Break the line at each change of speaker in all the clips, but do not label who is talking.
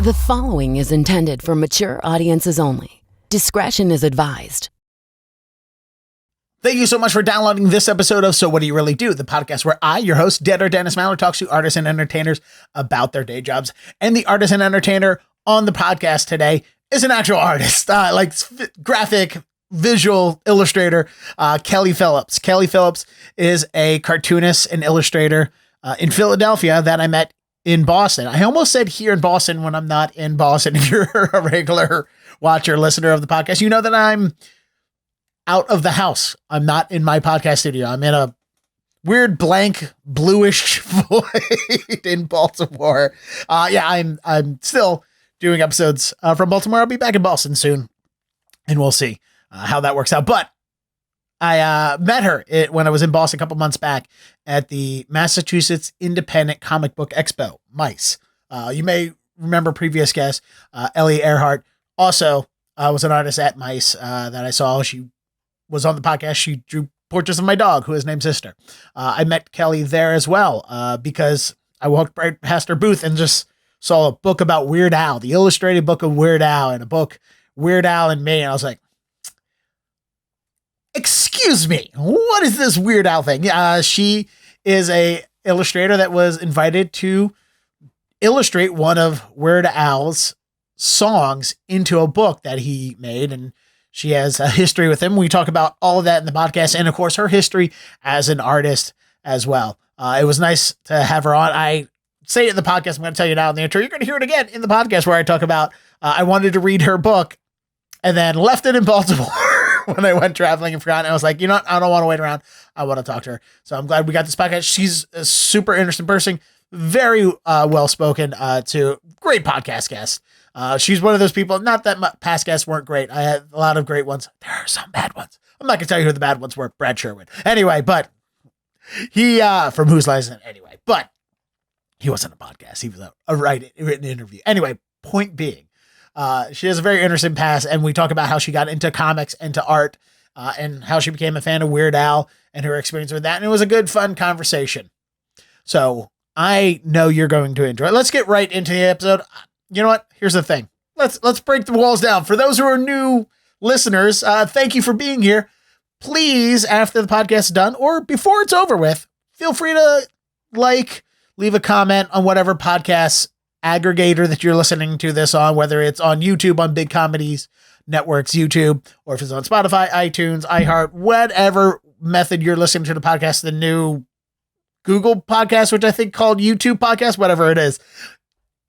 The following is intended for mature audiences only. Discretion is advised.
Thank you so much for downloading this episode of So What Do You Really Do? The podcast where I, your host, Deadair Dennis Mallard, talks to artists and entertainers about their day jobs. And the artist and entertainer on the podcast today is an actual artist, graphic, visual illustrator, Kelly Phillips. Kelly Phillips is a cartoonist and illustrator in Philadelphia that I met in Boston. I almost said here in Boston when I'm not in Boston. If you're a regular watcher, listener of the podcast, you know that I'm out of the house. I'm not in my podcast studio. I'm in a weird blank bluish void in Baltimore. I'm still doing episodes from Baltimore. I'll be back in Boston soon and we'll see how that works out. But I met her when I was in Boston a couple months back at the Massachusetts Independent Comic Book Expo, MICE. You may remember previous guest, Ellie Earhart, also was an artist at MICE that I saw. She was on the podcast. She drew portraits of my dog, who is named Sister. I met Kelly there as well because I walked right past her booth and just saw a book about Weird Al, the illustrated book of Weird Al, and a book, Weird Al and Me. And I was like, excuse me, what is this Weird Al thing? She is a illustrator that was invited to illustrate one of Weird Al's songs into a book that he made. And she has a history with him. We talk about all of that in the podcast. And of course, her history as an artist as well. It was nice to have her on. I say it in the podcast. I'm going to tell you now in the intro. You're going to hear it again in the podcast where I talk about, I wanted to read her book and then left it in Baltimore when I went traveling and forgot. I was like, you know what? I don't want to wait around. I want to talk to her. So I'm glad we got this podcast. She's a super interesting person, very well-spoken, to great podcast guest. She's one of those people, not that my past guests weren't great. I had a lot of great ones. There are some bad ones. I'm not going to tell you who the bad ones were. Brad Sherwood. Anyway, but he, from Whose Line Is It? Anyway, but he wasn't a podcast. He was a written interview. Anyway, point being, she has a very interesting past, and we talk about how she got into comics and to art, and how she became a fan of Weird Al and her experience with that. And it was a good, fun conversation. So I know you're going to enjoy it. Let's get right into the episode. You know what? Here's the thing. Let's break the walls down. For those who are new listeners, thank you for being here. Please, after the podcast is done or before it's over with, feel free to leave a comment on whatever podcast aggregator that you're listening to this on, whether it's on YouTube, on Big Comedies Network's YouTube, or if it's on Spotify, iTunes, iHeart, whatever method you're listening to the podcast, the new Google podcast, which I think called YouTube podcast, whatever it is.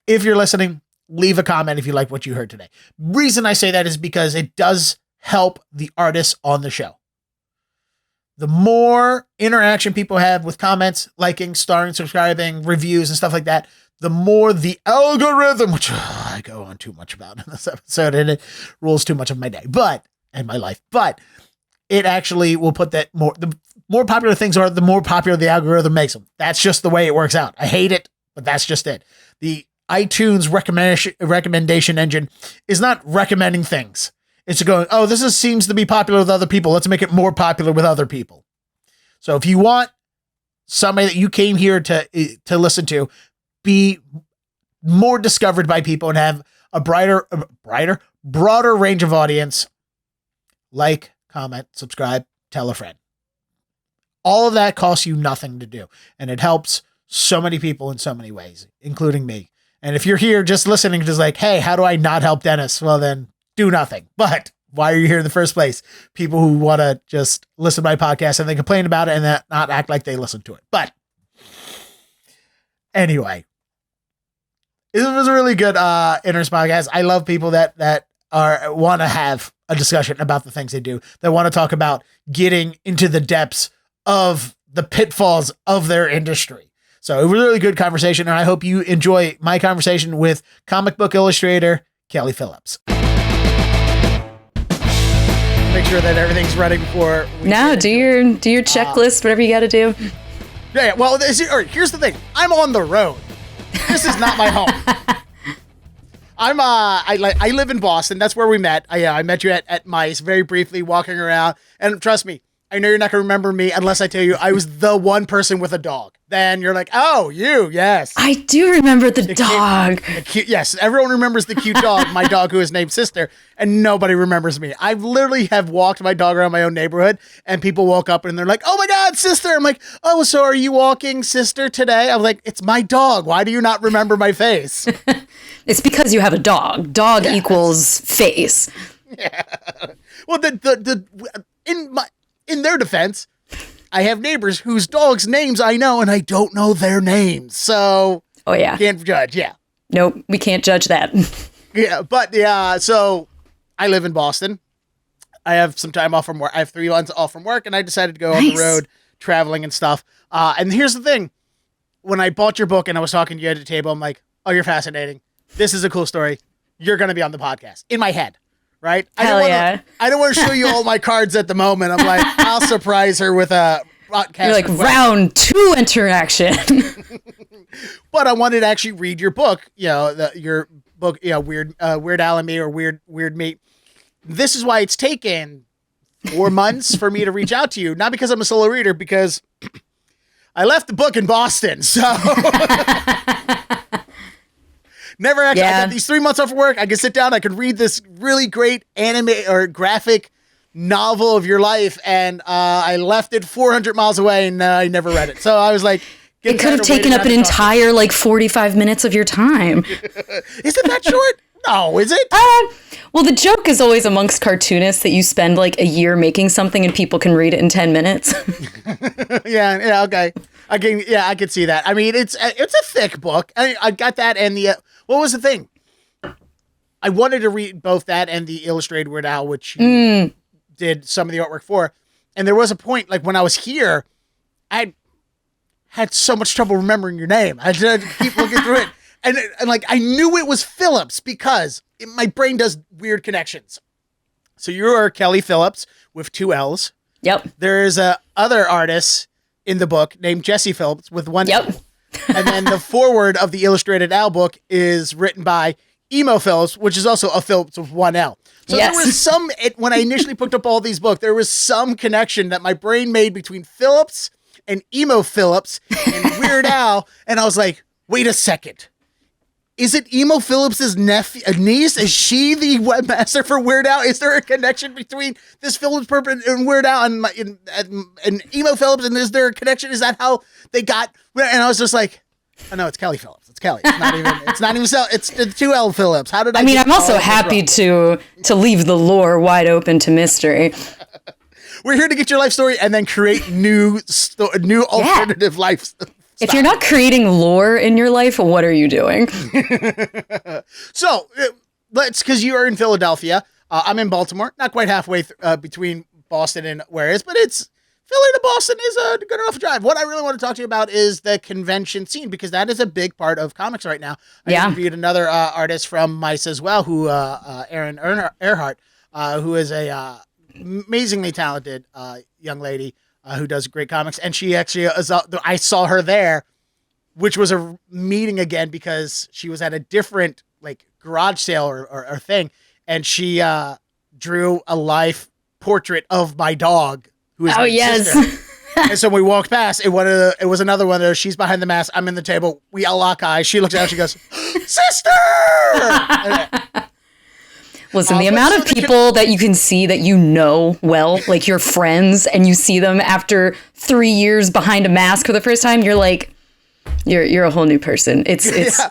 If you're listening, leave a comment if you like what you heard today. Reason I say that is because it does help the artists on the show. The more interaction people have with comments, liking, starring, subscribing, reviews, and stuff like that, the more the algorithm, which I go on too much about in this episode, and it rules too much of my day, and my life, but it actually will put that the more popular things are, the more popular the algorithm makes them. That's just the way it works out. I hate it, but that's just it. The iTunes recommendation engine is not recommending things. It's going, oh, this seems to be popular with other people. Let's make it more popular with other people. So if you want somebody that you came here to listen to be more discovered by people and have a broader range of audience, like, comment, subscribe, tell a friend. All of that costs you nothing to do. And it helps so many people in so many ways, including me. And if you're here just listening, just like, hey, how do I not help Dennis? Well, then do nothing. But why are you here in the first place? People who want to just listen to my podcast and they complain about it and then not act like they listen to it. But anyway, it was a really good interest podcast. I love people that want to have a discussion about the things they do, that want to talk about getting into the depths of the pitfalls of their industry. So it was a really good conversation, and I hope you enjoy my conversation with comic book illustrator Kelly Phillips. Make sure that everything's ready before we
do your checklist, whatever you got to do.
Yeah. Well, here's the thing. I'm on the road. This is not my home. I live in Boston. That's where we met. I met you at MICE very briefly, walking around. And trust me, I know you're not going to remember me unless I tell you I was the one person with a dog. Then you're like, oh, you, yes.
I do remember the dog.
Yes, everyone remembers the cute dog, my dog who is named Sister, and nobody remembers me. I literally have walked my dog around my own neighborhood, and people woke up and they're like, oh my God, Sister. I'm like, oh, so are you walking Sister today? I was like, it's my dog. Why do you not remember my face?
It's because you have a dog. Dog equals face.
Yeah. Well, in their defense, I have neighbors whose dogs' names I know, and I don't know their names. So,
oh yeah,
can't judge. Yeah,
nope, we can't judge that.
Yeah, but yeah. So, I live in Boston. I have some time off from work. I have 3 months off from work, and I decided to go on the road, traveling and stuff. And here's the thing: when I bought your book and I was talking to you at the table, I'm like, "Oh, you're fascinating. This is a cool story. You're going to be on the podcast." In my head. Right? I don't want to show you all my cards at the moment. I'm like, I'll surprise her with a podcast.
You're like, round 2 interaction.
But I wanted to actually read your book, your book, Weird Al and Me, or Weird Me. This is why it's taken 4 months for me to reach out to you. Not because I'm a solo reader, because I left the book in Boston. So never actually. I got these 3 months off of work. I could sit down. I could read this really great anime or graphic novel of your life, and I left it 400 miles away, and I never read it. So I was like,
it could have taken up an entire 45 minutes of your time.
Is it that short? No, is it?
Well, the joke is always amongst cartoonists that you spend a year making something and people can read it in 10 minutes.
Yeah, okay. I can see that. I mean, it's a thick book. I got that, and what was the thing? I wanted to read both that and the illustrated Weird Al, which you did some of the artwork for. And there was a point, when I was here, I had so much trouble remembering your name. I had to keep looking through it. And I knew it was Phillips because my brain does weird connections. So you are Kelly Phillips with 2 L's.
Yep.
There's a other artist in the book named Jesse Phillips with 1 L. And then the foreword of the illustrated Al book is written by Emo Phillips, which is also a Phillips with 1 L. So there was when I initially picked up all these books, there was some connection that my brain made between Phillips and Emo Phillips and Weird Al. And I was like, wait a second. Is it Emo Phillips' niece? Is she the webmaster for Weird Al? Is there a connection between this Phillips person and Weird Al and Emo Phillips? And is there a connection? Is that how they got? And I was just like, oh no, it's Kelly Phillips. It's Kelly. It's not even so. It's the 2 L Phillips. How did I?
I mean, I'm also happy to leave the lore wide open to mystery.
We're here to get your life story and then create new alternative life.
If you're not creating lore in your life, what are you doing?
So, because you are in Philadelphia. I'm in Baltimore, not quite halfway between Boston and where it is, but Philly to Boston is a good enough drive. What I really want to talk to you about is the convention scene, because that is a big part of comics right now. I interviewed another artist from Mice as well, who Erin Earhart, who is a amazingly talented young lady. Who does great comics, and she actually I saw her there, which was a meeting again because she was at a different garage sale or thing, and she drew a life portrait of my dog, who is my sister. And so we walked past, it was another one of those. She's behind the mask, I'm in the table, we all lock eyes. She looks out, she goes, "Sister!"
Listen, the amount of people that you can see that well, your friends, and you see them after 3 years behind a mask for the first time, you're like, you're a whole new person. It's. Yeah.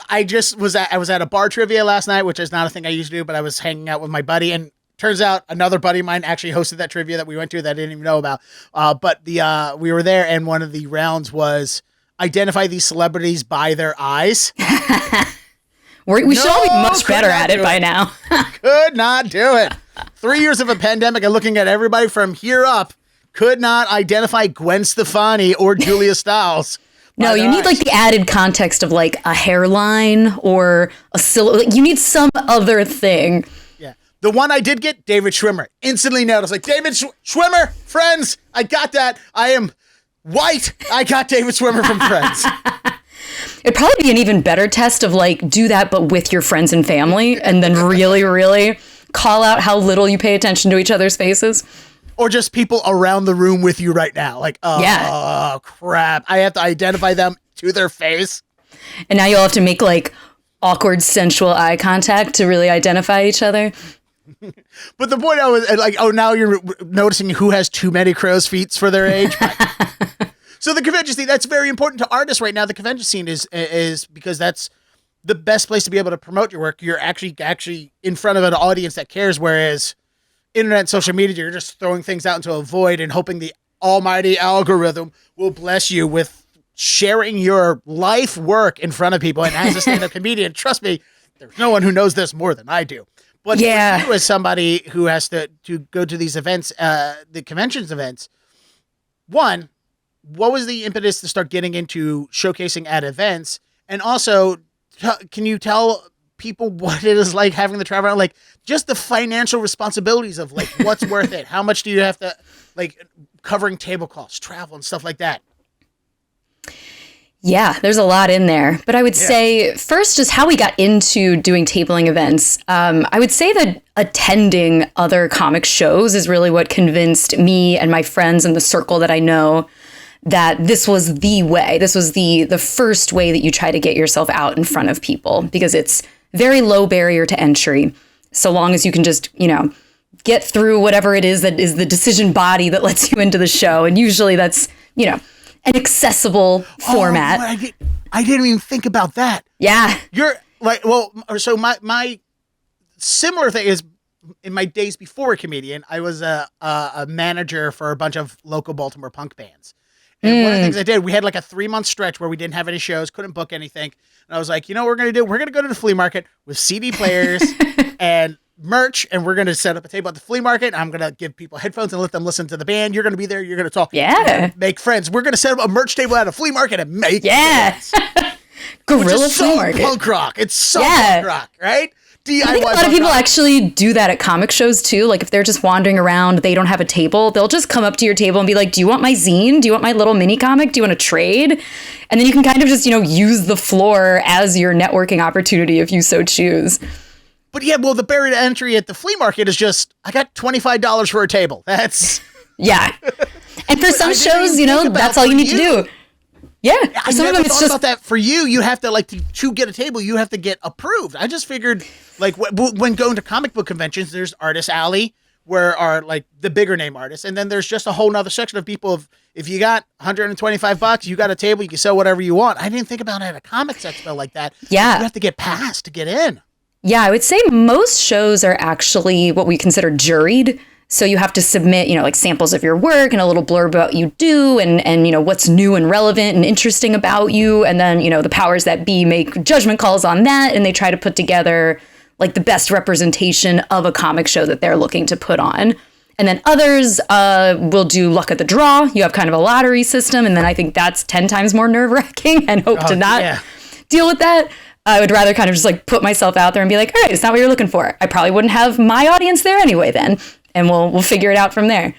I was at a bar trivia last night, which is not a thing I usually do, but I was hanging out with my buddy, and turns out another buddy of mine actually hosted that trivia that we went to that I didn't even know about. But we were there, and one of the rounds was identify these celebrities by their eyes.
We should all be much better at it by now.
Could not do it. 3 years of a pandemic and looking at everybody from here up, could not identify Gwen Stefani or Julia Stiles.
No, you need the added context of a hairline or a silhouette. You need some other thing.
Yeah. The one I did get, David Schwimmer. Instantly noticed. David Schwimmer, Friends. I got that. I am white. I got David Schwimmer from Friends.
It'd probably be an even better test of do that, but with your friends and family, and then really, really call out how little you pay attention to each other's faces.
Or just people around the room with you right now. Like, oh, crap. I have to identify them to their face.
And now you'll have to make like awkward, sensual eye contact to really identify each other.
But the point I was like, oh, now you're noticing who has too many crow's feet for their age. So the convention scene, that's very important to artists right now. The convention scene is because that's the best place to be able to promote your work. You're actually in front of an audience that cares, whereas internet and social media, you're just throwing things out into a void and hoping the almighty algorithm will bless you with sharing your life work in front of people. And as a stand-up comedian, trust me, there's no one who knows this more than I do. But you as somebody who has to go to these events, the conventions events, one, what was the impetus to start getting into showcasing at events? And also, can you tell people what it is like having the travel around, like just the financial responsibilities of like what's worth it? How much do you have to like covering table costs, travel and stuff like that?
Yeah, there's a lot in there. But I would say first, just how we got into doing tabling events. I would say that attending other comic shows is really what convinced me and my friends and the circle that I know that this was the way. This was the first way that you try to get yourself out in front of people, because it's very low barrier to entry. So long as you can just, get through whatever it is that is the decision body that lets you into the show. And usually that's, an accessible format.
I didn't even think about that.
Yeah.
You're like, well, so my similar thing is in my days before a comedian, I was a manager for a bunch of local Baltimore punk bands. And one of the things I did, we had like a 3-month stretch where we didn't have any shows, couldn't book anything. And I was like, you know what we're going to do? We're going to go to the flea market with CD players and merch, and we're going to set up a table at the flea market. I'm going to give people headphones and let them listen to the band. You're going to be there. You're going to talk.
Yeah.
Make friends. We're going to set up a merch table at a flea market and make friends.
Guerrilla flea market.
Punk rock. It's so punk rock, right? DIY.
I think a lot of people actually do that at comic shows too. Like if they're just wandering around, they don't have a table, they'll just come up to your table and be like, do you want my zine? Do you want my little mini comic? Do you want to trade? And then you can kind of just, use the floor as your networking opportunity if you so choose.
But yeah, well, the barrier to entry at the flea market is just, I got $25 for a table. That's...
Yeah. And for some shows, that's all you need to do. Yeah.
I never thought about that. For you, you have to to get a table, you have to get approved. I just figured when going to comic book conventions, there's Artist Alley, where are like the bigger name artists. And then there's just a whole nother section of people. If you got $125, you got a table, you can sell whatever you want. I didn't think about it at a comics expo like that.
Yeah.
You have to get passed to get in.
Yeah, I would say most shows are actually what we consider juried. So you have to submit, like samples of your work and a little blurb about what you do and what's new and relevant and interesting about you. And then, the powers that be make judgment calls on that. And they try to put together like the best representation of a comic show that they're looking to put on. And then others will do luck of the draw. You have kind of a lottery system. And then I think that's 10 times more nerve wracking and hope to not deal with that. I would rather kind of just put myself out there and be like, all right, it's not what you're looking for. I probably wouldn't have my audience there anyway then. And we'll figure it out from there.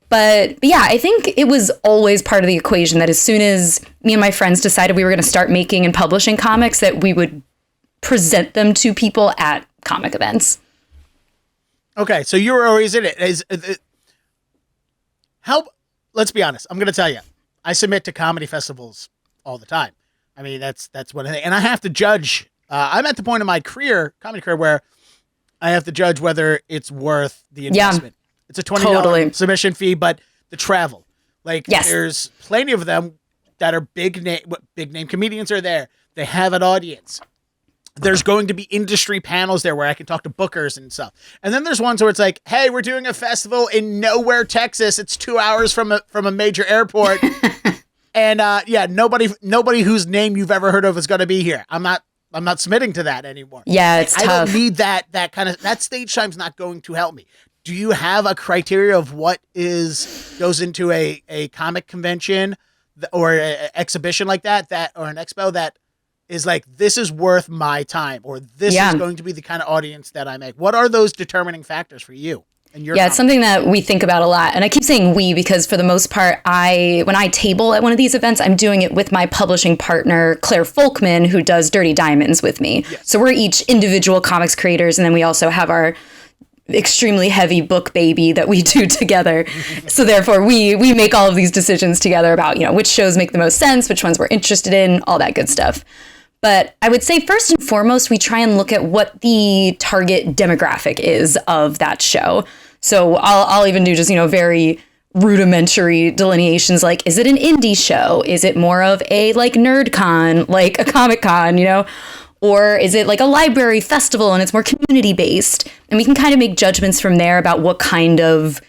But yeah, I think it was always part of the equation that as soon as me and my friends decided we were going to start making and publishing comics, that we would present them to people at comic events.
Okay, so you were always in it. Let's be honest. I'm going to tell you, I submit to comedy festivals all the time. I mean, that's one thing. And I have to judge. I'm at the point in my comedy career, where I have to judge whether it's worth the investment. Yeah, it's a $20 submission fee, but the travel, there's plenty of them that are big name comedians are there. They have an audience. There's going to be industry panels there where I can talk to bookers and stuff. And then there's ones where it's like, hey, we're doing a festival in nowhere, Texas. It's 2 hours from a major airport. And nobody whose name you've ever heard of is going to be here. I'm not submitting to that anymore.
Yeah, it's tough.
I don't need that kind of, that stage time's not going to help me. Do you have a criteria of what goes into a comic convention or an exhibition like that or an expo that is like, this is worth my time, or this is going to be the kind of audience that I make? What are those determining factors for you?
It's something that we think about a lot. And I keep saying we because for the most part, when I table at one of these events, I'm doing it with my publishing partner, Claire Folkman, who does Dirty Diamonds with me. Yes. So we're each individual comics creators. And then we also have our extremely heavy book baby that we do together. So therefore we make all of these decisions together about, which shows make the most sense, which ones we're interested in, all that good stuff. But I would say first and foremost, we try and look at what the target demographic is of that show. So I'll even do just, very rudimentary delineations, like, is it an indie show? Is it more of a like nerd con, like a Comic Con, or is it like a library festival and it's more community based? And we can kind of make judgments from there about what kind of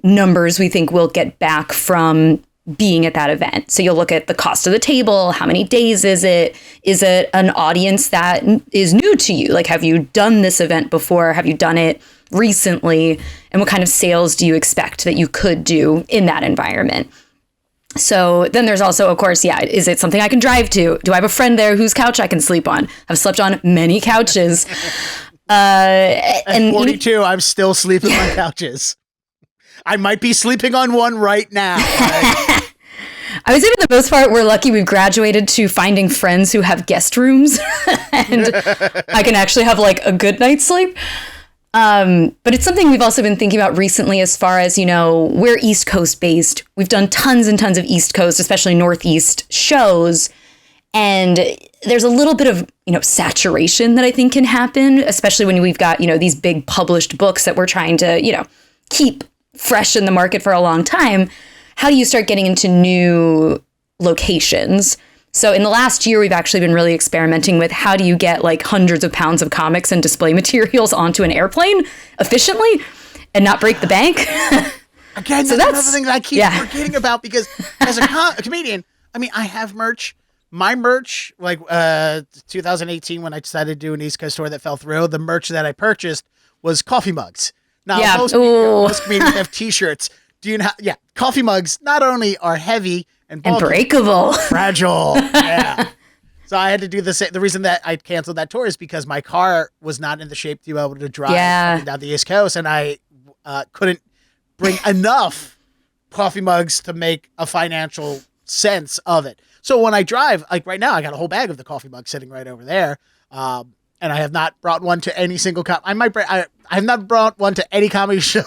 numbers we think we'll get back from being at that event. So you'll look at the cost of the table, how many days is it? Is it an audience that is new to you? Like, have you done this event before? Have you done it recently? And what kind of sales do you expect that you could do in that environment? So then there's also, of course, is it something I can drive to? Do I have a friend there whose couch I can sleep on? I've slept on many couches.
At 42, I'm still sleeping on couches. I might be sleeping on one right now.
I would say for the most part, we're lucky we've graduated to finding friends who have guest rooms and I can actually have like a good night's sleep. But it's something we've also been thinking about recently as far as, we're East Coast based. We've done tons and tons of East Coast, especially Northeast shows. And there's a little bit of, saturation that I think can happen, especially when we've got, these big published books that we're trying to, keep fresh in the market for a long time. How do you start getting into new locations? So in the last year, we've actually been really experimenting with how do you get like hundreds of pounds of comics and display materials onto an airplane efficiently and not break the bank.
Again, so that's another thing that I keep forgetting about, because as a comedian, I have merch. My merch, like 2018, when I decided to do an East Coast tour that fell through, the merch that I purchased was coffee mugs. Now, most comedians have T-shirts. Do you know? Yeah, coffee mugs not only are heavy and bulky,
breakable,
fragile. Yeah. So I had to do the reason that I canceled that tour is because my car was not in the shape to be able to drive up and down the East Coast, and I couldn't bring enough coffee mugs to make a financial sense of it. So when I drive, like right now, I got a whole bag of the coffee mugs sitting right over there. And I have not brought one to any single I have not brought one to any comedy show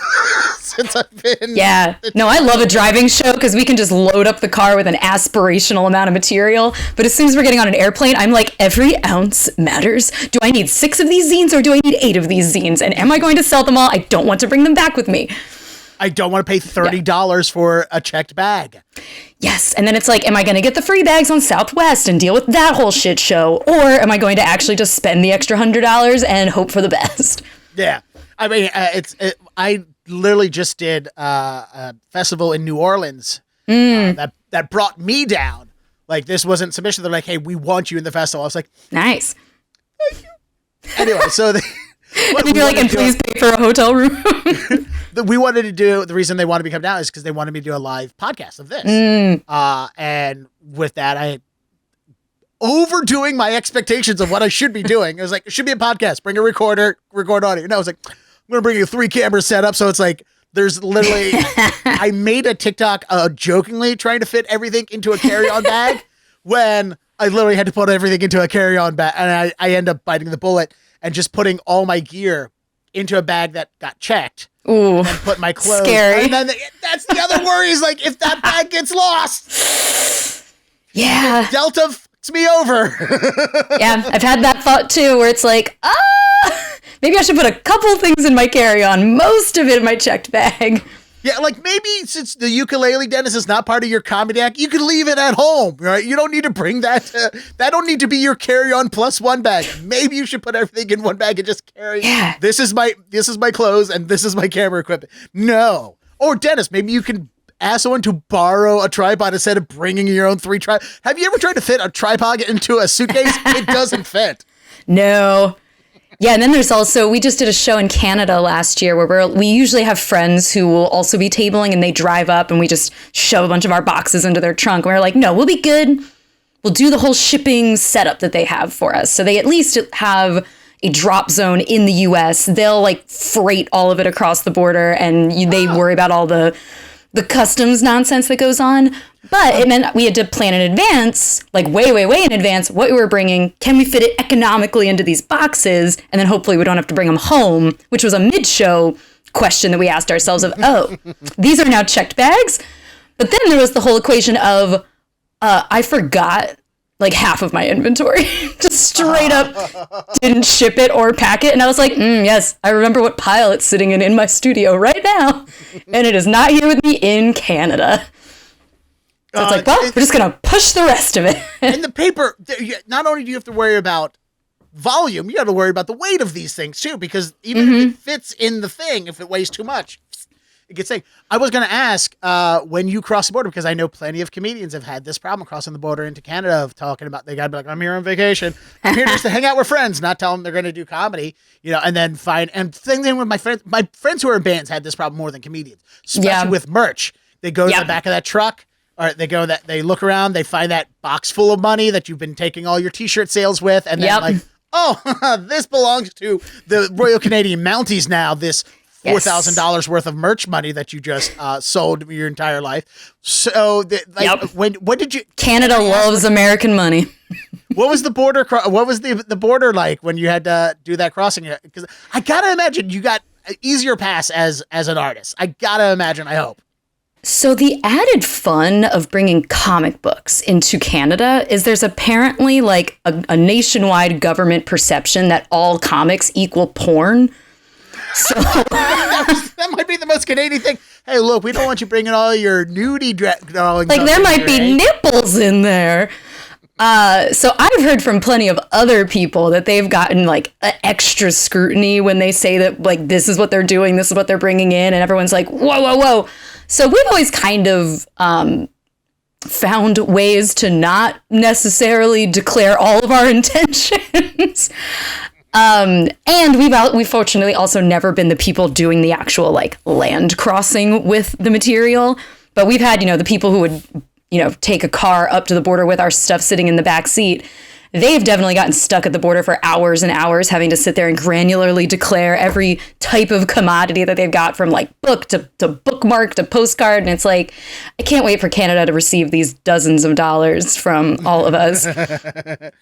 since I've been. Yeah.
No, I love a driving show because we can just load up the car with an aspirational amount of material. But as soon as we're getting on an airplane, I'm like, every ounce matters. Do I need 6 of these zines or do I need 8 of these zines? And am I going to sell them all? I don't want to bring them back with me.
I don't want to pay $30 for a checked bag.
Yes. And then it's like, am I going to get the free bags on Southwest and deal with that whole shit show? Or am I going to actually just spend the extra $100 and hope for the best?
Yeah. I literally just did a festival in New Orleans that brought me down. Like, this wasn't submission. They're like, hey, we want you in the festival. I was like,
nice.
Thank you. Anyway, so and
then you're like, and please pay for a hotel room.
We wanted to do, the reason they wanted me to come down is because they wanted me to do a live podcast of this. And with that, I overdoing my expectations of what I should be doing. It was like, it should be a podcast, bring a recorder, record audio. No, I was like, I'm going to bring you a 3-camera setup. So it's like, there's literally, I made a TikTok jokingly trying to fit everything into a carry-on bag when I literally had to put everything into a carry-on bag. And I end up biting the bullet and just putting all my gear into a bag that got checked.
Ooh,
and put my clothes.
Scary.
And then that's the other worry is like, if that bag gets lost.
Yeah.
Delta fucks me over.
Yeah, I've had that thought too, where it's like, maybe I should put a couple things in my carry-on, most of it in my checked bag.
Yeah, like maybe since the ukulele, Dennis, is not part of your comedy act, you can leave it at home, right? You don't need to bring that. That don't need to be your carry-on plus one bag. Maybe you should put everything in one bag and just carry.
Yeah.
This is my clothes and this is my camera equipment. No. Or Dennis, maybe you can ask someone to borrow a tripod instead of bringing your own 3 tripods. Have you ever tried to fit a tripod into a suitcase? It doesn't fit.
No. Yeah, and then there's also, we just did a show in Canada last year where we usually have friends who will also be tabling and they drive up and we just shove a bunch of our boxes into their trunk. And we're like, no, we'll be good. We'll do the whole shipping setup that they have for us. So they at least have a drop zone in the US. They'll like freight all of it across the border and they worry about all the the customs nonsense that goes on. But it meant we had to plan in advance, like way in advance, what we were bringing. Can we fit it economically into these boxes? And then hopefully we don't have to bring them home, which was a mid-show question that we asked ourselves of, oh, these are now checked bags. But then there was the whole equation of, I forgot like half of my inventory. Just straight up didn't ship it or pack it. And I was like, yes, I remember what pile it's sitting in my studio right now. And it is not here with me in Canada. So it's like, well, we're just going to push the rest of it.
And the paper, not only do you have to worry about volume, you have to worry about the weight of these things too, because even if it fits in the thing, if it weighs too much, it gets sick. I was going to ask when you cross the border, because I know plenty of comedians have had this problem crossing the border into Canada of talking about, they got to be like, I'm here on vacation. I'm here just to hang out with friends, not tell them they're going to do comedy, and then and same thing with my friends who are in bands had this problem more than comedians, especially with merch. They go to the back of that truck. All right, they look around, they find that box full of money that you've been taking all your t-shirt sales with, and then like, oh, this belongs to the Royal Canadian Mounties now, this $4,000 worth of merch money that you just sold your entire life. So when did you...
Canada loves American money.
What was the border? What was the border like when you had to do that crossing? Because I got to imagine you got an easier pass as an artist. I got to imagine, I hope.
So the added fun of bringing comic books into Canada is there's apparently like a nationwide government perception that all comics equal porn. So
that might be the most Canadian thing. Hey, look, we don't want you bringing all your nudie drawings.
Like there might be nipples in there. So I've heard from plenty of other people that they've gotten like extra scrutiny when they say that like this is what they're doing, this is what they're bringing in, and everyone's like, whoa. So we've always kind of found ways to not necessarily declare all of our intentions. And we've fortunately also never been the people doing the actual like land crossing with the material. But we've had, the people who would, take a car up to the border with our stuff sitting in the back seat. They've definitely gotten stuck at the border for hours and hours, having to sit there and granularly declare every type of commodity that they've got, from like book to bookmark to postcard. And it's like, I can't wait for Canada to receive these dozens of dollars from all of us. But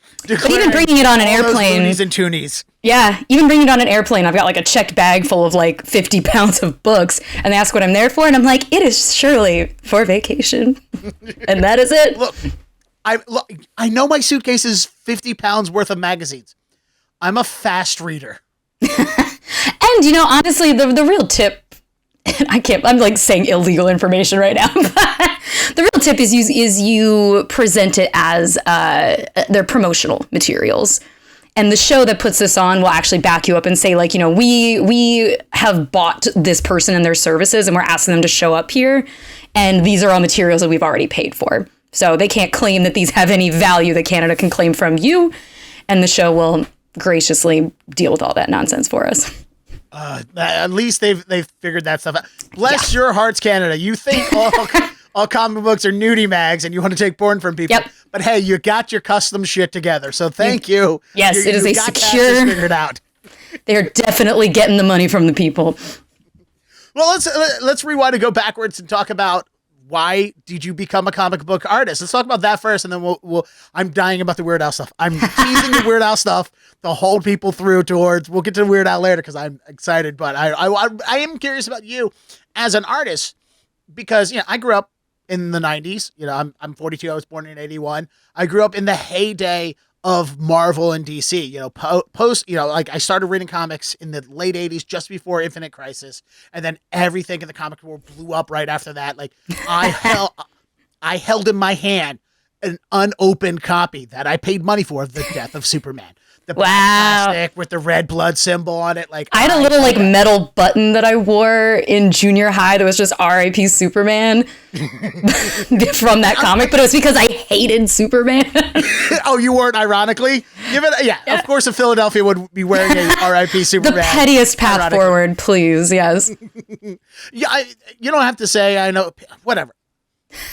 even bringing it on an airplane.
Loonies and toonies.
Yeah, even bringing it on an airplane, I've got like a checked bag full of like 50 pounds of books, and they ask what I'm there for, and I'm like, it is surely for vacation. And that is it.
Look, I know my suitcase is 50 pounds worth of magazines. I'm a fast reader.
And, honestly, the real tip, I'm like saying illegal information right now. The real tip is you present it as their promotional materials. And the show that puts this on will actually back you up and say, like, we have bought this person and their services, and we're asking them to show up here. And these are all materials that we've already paid for. So they can't claim that these have any value that Canada can claim from you. And the show will graciously deal with all that nonsense for us.
At least they've figured that stuff out. Bless your hearts, Canada. You think all comic books are nudie mags and you want to take porn from people. Yep. But hey, you got your custom shit together. So thank you.
Yes, it is a secure.
Figured out.
They're definitely getting the money from the people.
Well, let's rewind and go backwards and talk about why did you become a comic book artist? Let's talk about that first, and then we'll I'm dying about the Weird Al stuff. I'm teasing the Weird Al stuff to hold people through towards. We'll get to Weird Al later because I'm excited, but I am curious about you as an artist because I grew up in the 90s. I'm 42. I was born in 81. I grew up in the heyday of Marvel and DC, like I started reading comics in the late 80s, just before Infinite Crisis. And then everything in the comic world blew up right after that. Like I held in my hand an unopened copy that I paid money for of The Death of Superman. The plastic with the red blood symbol on it. Like
I had a little like metal button that I wore in junior high that was just R.I.P. Superman from that comic, but it was because I hated Superman.
Oh, you wore it ironically? Yeah. Of course a Philadelphia would be wearing a R.I.P. Superman.
The pettiest path forward, please. Yes.
Yeah, you don't have to say, I know, whatever.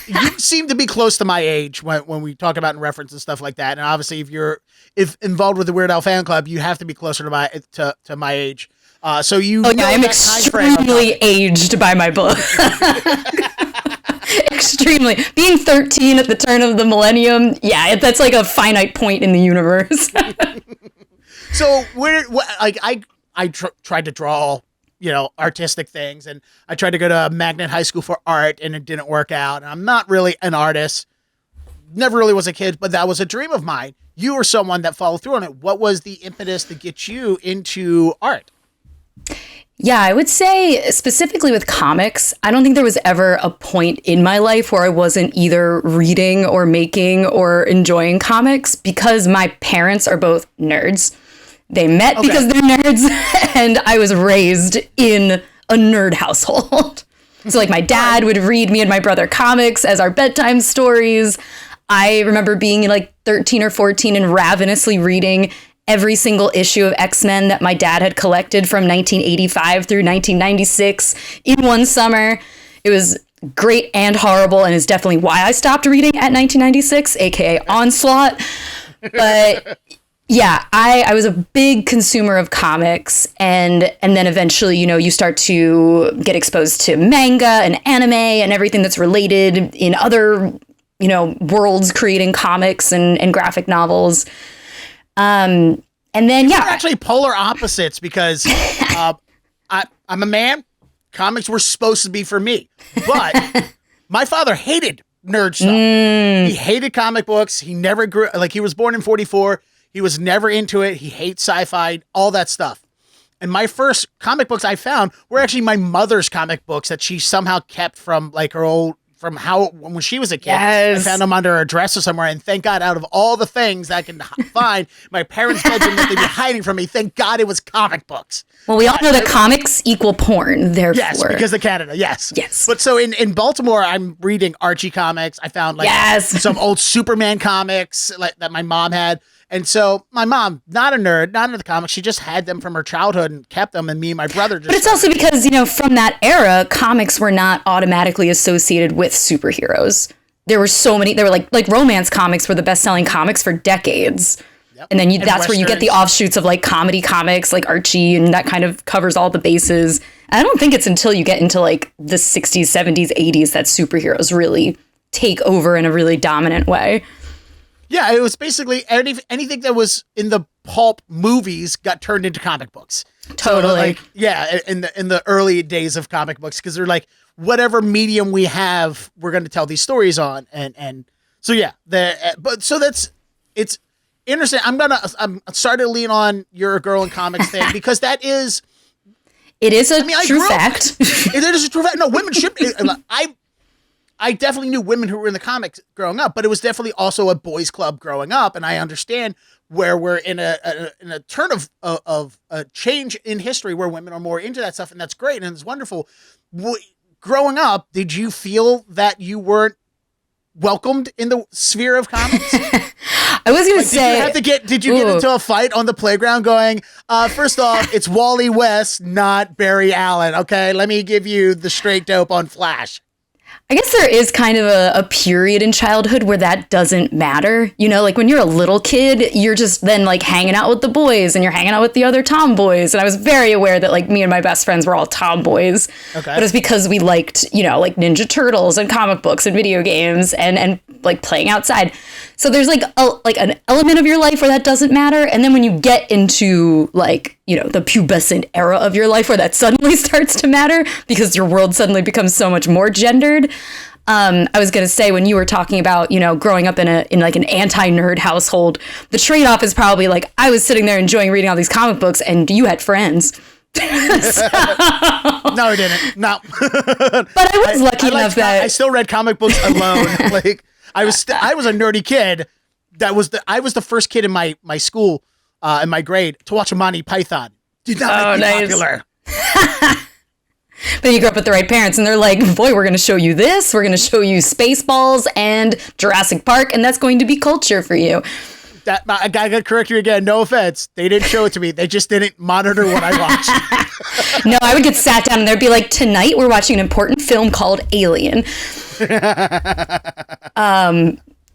You seem to be close to my age when we talk about in reference and stuff like that. And obviously, if involved with the Weird Al fan club, you have to be closer to my age. So you.
Oh yeah, I'm extremely aged by my book. Extremely. Being 13 at the turn of the millennium, yeah, that's like a finite point in the universe.
So tried to draw, artistic things, and I tried to go to Magnet High School for art, and it didn't work out. And I'm not really an artist. Never really was a kid, but that was a dream of mine. You were someone that followed through on it. What was the impetus to get you into art?
Yeah, I would say specifically with comics, I don't think there was ever a point in my life where I wasn't either reading or making or enjoying comics, because my parents are both nerds. They met because they're nerds, and I was raised in a nerd household. So like my dad would read me and my brother comics as our bedtime stories. I remember being like 13 or 14 and ravenously reading every single issue of X-Men that my dad had collected from 1985 through 1996 in one summer. It was great and horrible, and is definitely why I stopped reading at 1996, aka Onslaught. But yeah, I was a big consumer of comics, and then eventually, you start to get exposed to manga and anime and everything that's related in other, worlds creating comics and graphic novels. And then,
We're actually polar opposites, because I'm a man. Comics were supposed to be for me, but my father hated nerd stuff. He hated comic books. He never grew, he was born in 1944. He was never into it. He hates sci-fi, all that stuff. And my first comic books I found were actually my mother's comic books that she somehow kept from her old, when she was a kid.
Yes.
I found them under her dresser somewhere, and thank God, out of all the things I can find, my parents' bedroom that they'd be hiding from me, thank God it was comic books.
Well, we all know that comics equal porn, therefore.
Yes, because of Canada, yes.
Yes.
But so in Baltimore, I'm reading Archie comics. I found some old Superman comics that my mom had. And so my mom, not a nerd, not into the comics, she just had them from her childhood and kept them, and me and my brother just...
But it's also because, from that era, comics were not automatically associated with superheroes. There were so many, they were like romance comics were the best-selling comics for decades. Yep. And then that's where you get the offshoots of comedy comics like Archie, and that kind of covers all the bases. I don't think it's until you get into the 60s, 70s, 80s that superheroes really take over in a really dominant way.
Yeah, it was basically anything that was in the pulp movies got turned into comic books.
Totally.
So in the early days of comic books, because they're whatever medium we have, we're going to tell these stories on, and so yeah, it's interesting. I'm starting to lean on you're a girl in comics thing, because it is a true fact. It is a true fact. No, women should. I definitely knew women who were in the comics growing up, but it was definitely also a boys' club growing up. And I understand where we're in a turn of a change in history where women are more into that stuff, and that's great and it's wonderful. Growing up, did you feel that you weren't welcomed in the sphere of comics?
I was going to say,
did you get into a fight on the playground going, first off, it's Wally West, not Barry Allen. Okay, let me give you the straight dope on Flash.
I guess there is kind of a period in childhood where that doesn't matter. When you're a little kid, you're just then hanging out with the boys, and you're hanging out with the other tomboys. And I was very aware that me and my best friends were all tomboys. Okay. But it was because we liked, Ninja Turtles and comic books and video games and playing outside. So there's an element of your life where that doesn't matter. And then when you get into the pubescent era of your life where that suddenly starts to matter because your world suddenly becomes so much more gendered. I was going to say, when you were talking about, growing up in an anti-nerd household, the trade-off is probably I was sitting there enjoying reading all these comic books and you had friends.
No, I didn't. No.
But I was lucky enough that
I still read comic books alone. I was a nerdy kid. I was the first kid in my school, in my grade, to watch a Monty Python. Did not make me popular.
But you grew up with the right parents, and they're like, boy, we're going to show you this. We're going to show you Spaceballs and Jurassic Park, and that's going to be culture for you.
I got to correct you again. No offense. They didn't show it to me. They just didn't monitor what I watched.
No, I would get sat down, and they'd be like, tonight we're watching an important film called Alien.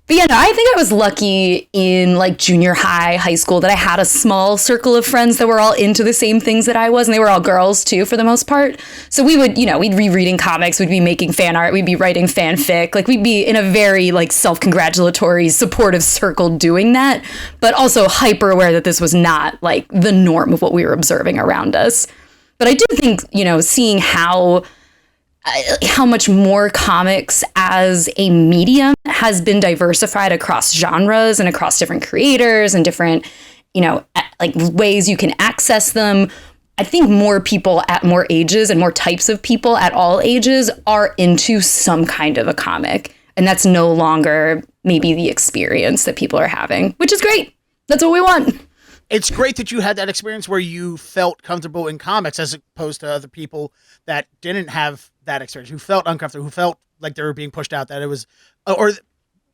But yeah, no, I think I was lucky in like junior high, high school, that I had a small circle of friends that were all into the same things that I was. And they were all girls too, for the most part. So we would, we'd be reading comics, we'd be making fan art, we'd be writing fanfic. Like we'd be in a very like self-congratulatory, supportive circle doing that, but also hyper aware that this was not like the norm of what we were observing around us. But I do think, seeing how much more comics as a medium has been diversified across genres and across different creators and different, like ways you can access them. I think more people at more ages and more types of people at all ages are into some kind of a comic. And that's no longer maybe the experience that people are having, which is great. That's what we want.
It's great that you had that experience where you felt comfortable in comics as opposed to other people that didn't have that experience, who felt uncomfortable, who felt like they were being pushed out, that it was, or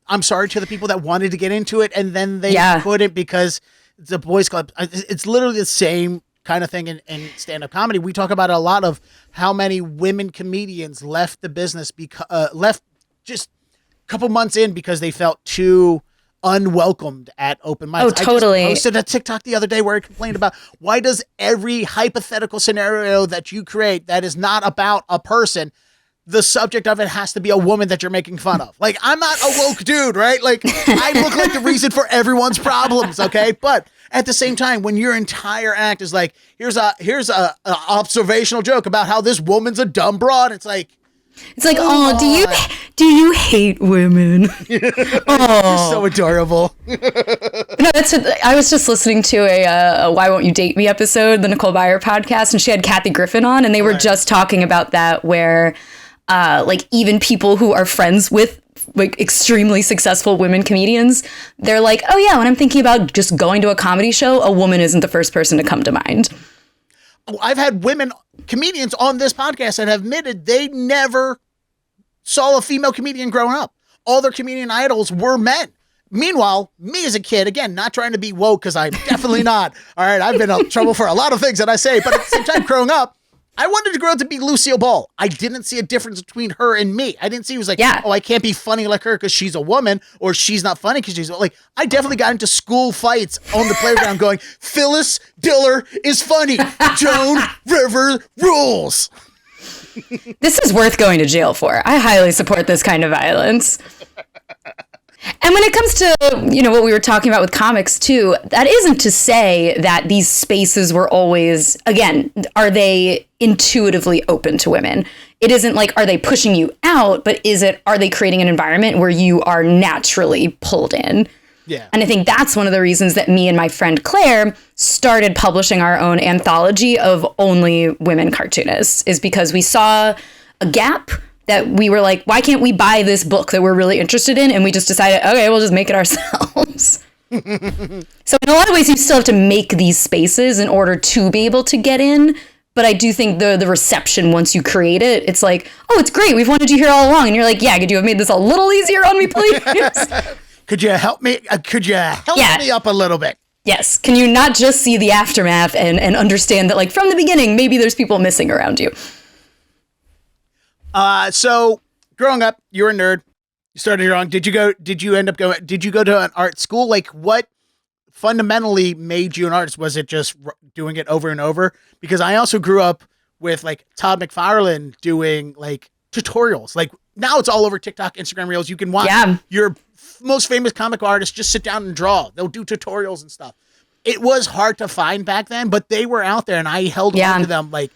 I'm sorry to the people that wanted to get into it and then they couldn't because it's a boys club. It's literally the same kind of thing in stand-up comedy. We talk about a lot of how many women comedians left the business left just a couple months in because they felt too unwelcomed at open mics.
Oh, totally.
I just posted a TikTok the other day where I complained about why does every hypothetical scenario that you create that is not about a person, the subject of it has to be a woman that you're making fun of. Like, I'm not a woke dude, right? Like, I look like the reason for everyone's problems, okay? But at the same time, when your entire act is like, here's a observational joke about how this woman's a dumb broad, it's like,
oh, do you hate women? Oh,
you're so adorable.
No, I was just listening to a Why Won't You Date Me episode, the Nicole Byer podcast, and she had Kathy Griffin on, and they were just talking about that, where like even people who are friends with like extremely successful women comedians, they're like, oh yeah, when I'm thinking about just going to a comedy show, a woman isn't the first person to come to mind.
I've had women comedians on this podcast that have admitted they never saw a female comedian growing up. All their comedian idols were men. Meanwhile, me as a kid, again, not trying to be woke because I'm definitely not. All right, I've been in trouble for a lot of things that I say, but at the same time, growing up, I wanted to grow up to be Lucille Ball. I didn't see a difference between her and me. I didn't see it was like, oh, I can't be funny like her because she's a woman, or she's not funny because she's like, I definitely got into school fights on the playground going, Phyllis Diller is funny. Joan Rivers rules.
This is worth going to jail for. I highly support this kind of violence. And when it comes to, what we were talking about with comics too, that isn't to say that these spaces were always, again, are they intuitively open to women? It isn't like, are they pushing you out, but are they creating an environment where you are naturally pulled in?
Yeah.
And I think that's one of the reasons that me and my friend Claire started publishing our own anthology of only women cartoonists, is because we saw a gap that we were like, why can't we buy this book that we're really interested in? And we just decided, okay, we'll just make it ourselves. So in a lot of ways, you still have to make these spaces in order to be able to get in. But I do think the reception, once you create it, it's like, oh, it's great. We've wanted you here all along. And you're like, yeah, could you have made this a little easier on me, please?
Could you help me? Could you help me up a little bit?
Yes. Can you not just see the aftermath and understand that, like, from the beginning, maybe there's people missing around you?
So growing up, you were a nerd. You started your own. Did you go to an art school? Like, what fundamentally made you an artist? Was it just doing it over and over? Because I also grew up with like Todd McFarlane doing like tutorials. Like, now it's all over TikTok, Instagram Reels. You can watch your most famous comic artists just sit down and draw. They'll do tutorials and stuff. It was hard to find back then, but they were out there and I held on to them like,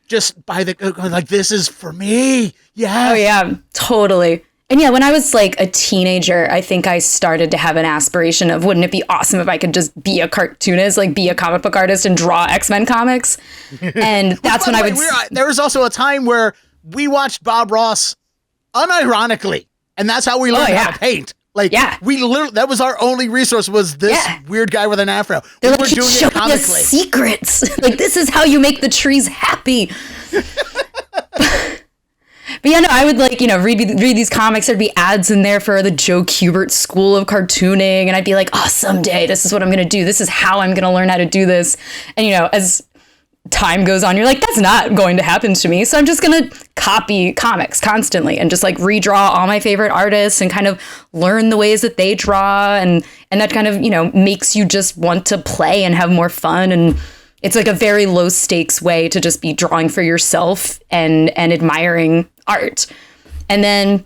just by like, this is for me. Yeah. Oh
yeah, totally. And yeah, when I was like a teenager, I think I started to have an aspiration of, wouldn't it be awesome if I could just be a cartoonist, like be a comic book artist and draw X-Men comics? And that's when
there was also a time where we watched Bob Ross unironically. And that's how we learned how to paint. Like, we literally, that was our only resource, was this weird guy with an afro.
They're we like, were doing it comically. Secrets. Like, this is how you make the trees happy. But yeah, no, I would like, read these comics. There'd be ads in there for the Joe Kubert School of Cartooning. And I'd be like, oh, someday this is what I'm going to do. This is how I'm going to learn how to do this. And, as time goes on, you're like, that's not going to happen to me. So I'm just going to copy comics constantly and just like redraw all my favorite artists and kind of learn the ways that they draw. And that kind of, makes you just want to play and have more fun. And it's like a very low stakes way to just be drawing for yourself and admiring art. And then,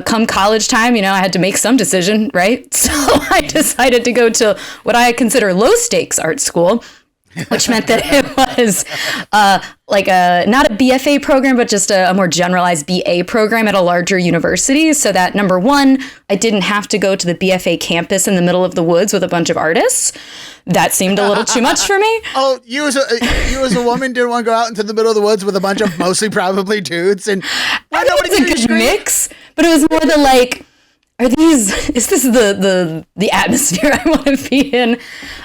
come college time, I had to make some decision, right? So I decided to go to what I consider low stakes art school, which meant that it was not a BFA program, but just a more generalized BA program at a larger university. So that, number one, I didn't have to go to the BFA campus in the middle of the woods with a bunch of artists. That seemed a little too much for me.
Oh, you as a woman didn't want to go out into the middle of the woods with a bunch of mostly probably dudes, and
I think it's a good mix, but it was more the like, is this the atmosphere I want to be in?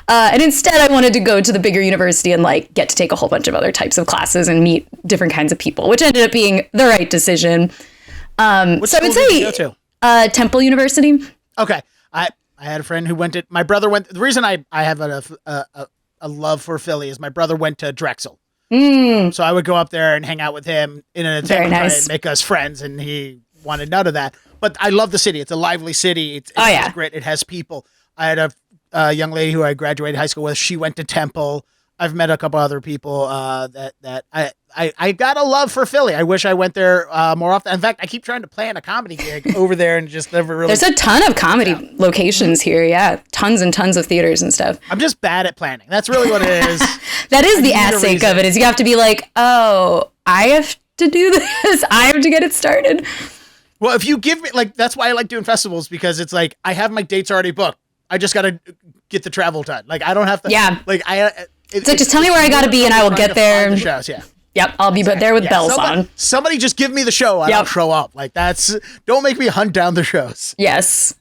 And instead I wanted to go to the bigger university and like get to take a whole bunch of other types of classes and meet different kinds of people, which ended up being the right decision. So I would say Temple University.
Okay. I had a friend who my brother went, the reason I have a love for Philly is my brother went to Drexel. So I would go up there and hang out with him in an attempt to try and make us friends, and he wanted none of that. But I love the city. It's a lively city. It's great. It has people. I had a young lady who I graduated high school with. She went to Temple. I've met a couple other people that I got a love for Philly. I wish I went there more often. In fact, I keep trying to plan a comedy gig over there and just never really.
There's a ton of comedy locations here. Yeah, tons and tons of theaters and stuff.
I'm just bad at planning. That's really what it is.
That is the ass sake of it. Is you have to be like, oh, I have to do this. I have to get it started.
Well, if you give me that's why I like doing festivals, because it's like I have my dates already booked. I just got to get the travel done. Like I don't have to.
Yeah.
So
just tell me where I got to be and I will get there.
The shows, yeah.
Yep, I'll be there with bells on.
Somebody just give me the show and I'll show up. Don't make me hunt down the shows.
Yes.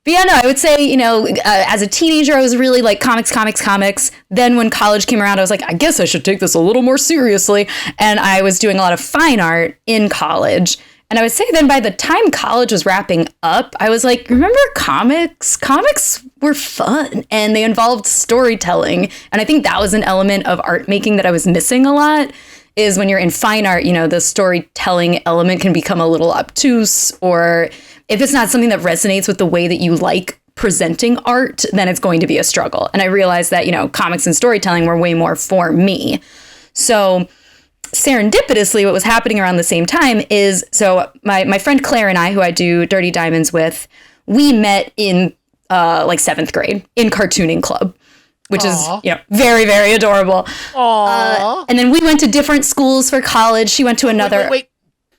But yeah, no, I would say, as a teenager, I was really like comics. Then when college came around, I was like, I guess I should take this a little more seriously. And I was doing a lot of fine art in college. And I would say then by the time college was wrapping up, I was like, remember comics? Comics were fun and they involved storytelling. And I think that was an element of art making that I was missing a lot, is when you're in fine art, the storytelling element can become a little obtuse, or if it's not something that resonates with the way that you like presenting art, then it's going to be a struggle. And I realized that, comics and storytelling were way more for me. So serendipitously, what was happening around the same time is, so my friend Claire and I, who I do Dirty Diamonds with, we met in seventh grade in cartooning club, which is very, very adorable. And then we went to different schools for college. She went to another.
Wait.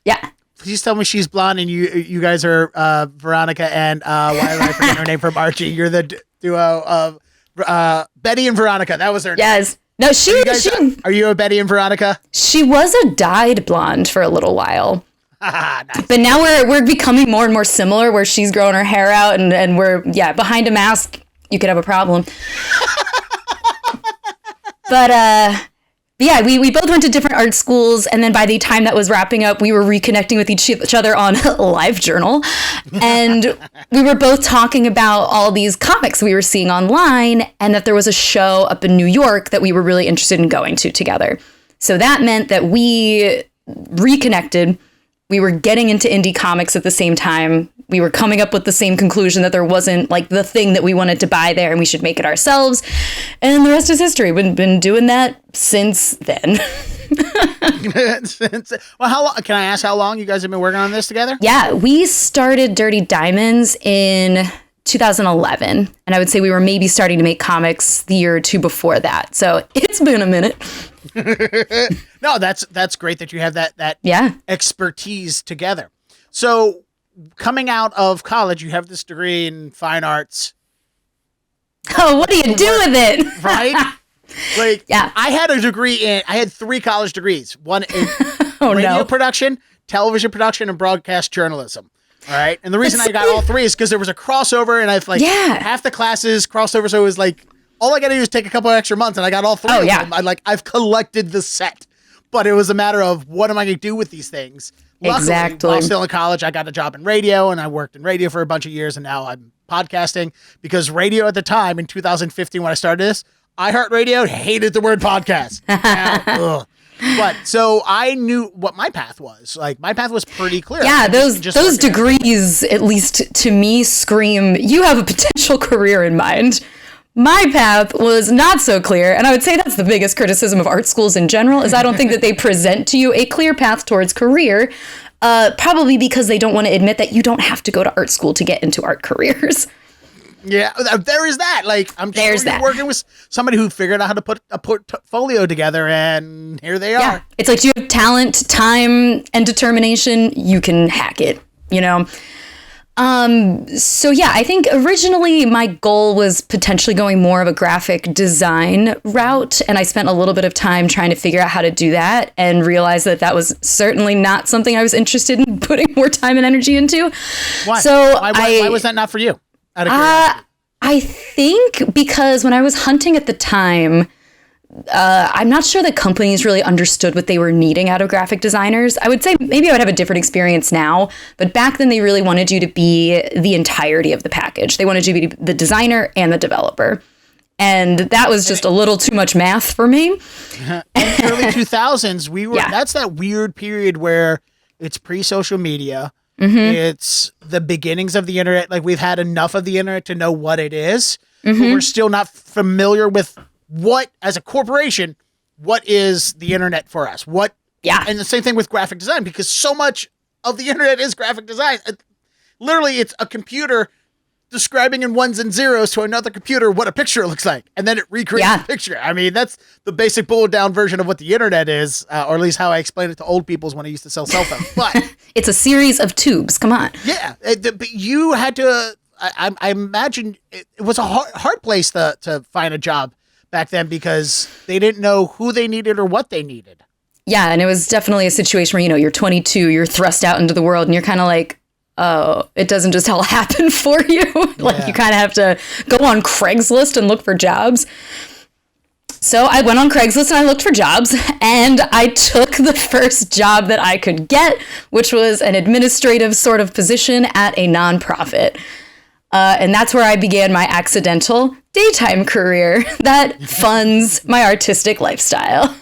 Yeah.
Please tell me she's blonde and you guys are Veronica and why did I forget her name from Archie? You're the duo of Betty and Veronica. That was her name.
Yes. No,
are you a Betty and Veronica?
She was a dyed blonde for a little while.
Nice.
But now we're becoming more and more similar, where she's growing her hair out and we're behind a mask you could have a problem. But yeah, we both went to different art schools, and then by the time that was wrapping up, we were reconnecting with each other on LiveJournal, and we were both talking about all these comics we were seeing online, and that there was a show up in New York that we were really interested in going to together. So that meant that we reconnected. We were getting into indie comics at the same time. We were coming up with the same conclusion that there wasn't the thing that we wanted to buy there and we should make it ourselves. And the rest is history. We've been doing that since then.
Well, how long? Can I ask how long you guys have been working on this together?
Yeah, we started Dirty Diamonds in 2011. And I would say we were maybe starting to make comics the year or two before that. So it's been a minute.
No, that's great that you have that expertise together. So coming out of college, you have this degree in fine arts.
Oh, what do you do with it?
Right? I had 3 college degrees. One in radio production, television production, and broadcast journalism. All right. And the reason I got all 3 is because there was a crossover, and I've half the classes crossover. So it was all I got to do is take a couple of extra months, and I got all 3 of them. I've collected the set, but it was a matter of what am I going to do with these things? Luckily,
exactly.
While still in college, I got a job in radio, and I worked in radio for a bunch of years, and now I'm podcasting, because radio at the time in 2015 when I started this, iHeartRadio hated the word podcast. Ugh. But so I knew what my path was. Like, my path was pretty clear.
Yeah, those degrees, at least to me, scream, you have a potential career in mind. My path was not so clear, and I would say that's the biggest criticism of art schools in general, is I don't think that they present to you a clear path towards career, probably because they don't want to admit that you don't have to go to art school to get into art careers.
Yeah, there is that. Like, I'm sure you're working with somebody who figured out how to put a portfolio together, and here they are.
It's like, you have talent, time, and determination. You can hack it, you know? So yeah, I think originally my goal was potentially going more of a graphic design route, and I spent a little bit of time trying to figure out how to do that and realized that that was certainly not something I was interested in putting more time and energy into.
Why?
So
why was that not for you? Out of curiosity.
I think because when I was hunting at the time, I'm not sure that companies really understood what they were needing out of graphic designers. I would say maybe I would have a different experience now, but back then they really wanted you to be the entirety of the package. They wanted you to be the designer and the developer. And that was just a little too much math for me.
In the early 2000s, that's that weird period where it's pre-social media. Mm-hmm. It's the beginnings of the internet. Like, we've had enough of the internet to know what it is, but we're still not familiar with what, as a corporation, what is the internet for us? And the same thing with graphic design, because so much of the internet is graphic design. Literally, it's a computer describing in ones and zeros to another computer what a picture looks like, and then it recreates the picture. I mean, that's the basic bullet down version of what the internet is, or at least how I explained it to old people when I used to sell cell phones. But
it's a series of tubes. Come on.
Yeah, but you had to. I imagine it was a hard place to find a job back then, because they didn't know who they needed or what they needed.
Yeah, and it was definitely a situation where, you're 22, you're thrust out into the world, and you're kind of like, oh, it doesn't just all happen for you. You kind of have to go on Craigslist and look for jobs. So I went on Craigslist and I looked for jobs, and I took the first job that I could get, which was an administrative sort of position at a nonprofit. And that's where I began my accidental daytime career that funds my artistic lifestyle.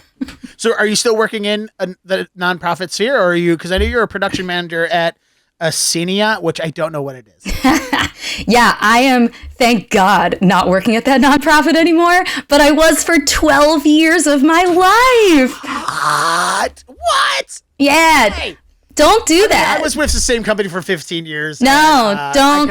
So are you still working in the nonprofit sphere, or are you, because I know you're a production manager at Asinia, which I don't know what it is.
Yeah, I am, thank God, not working at that nonprofit anymore, but I was for 12 years of my life. What? Yeah. Hey. Don't do that.
I was with the same company for 15 years.
No, don't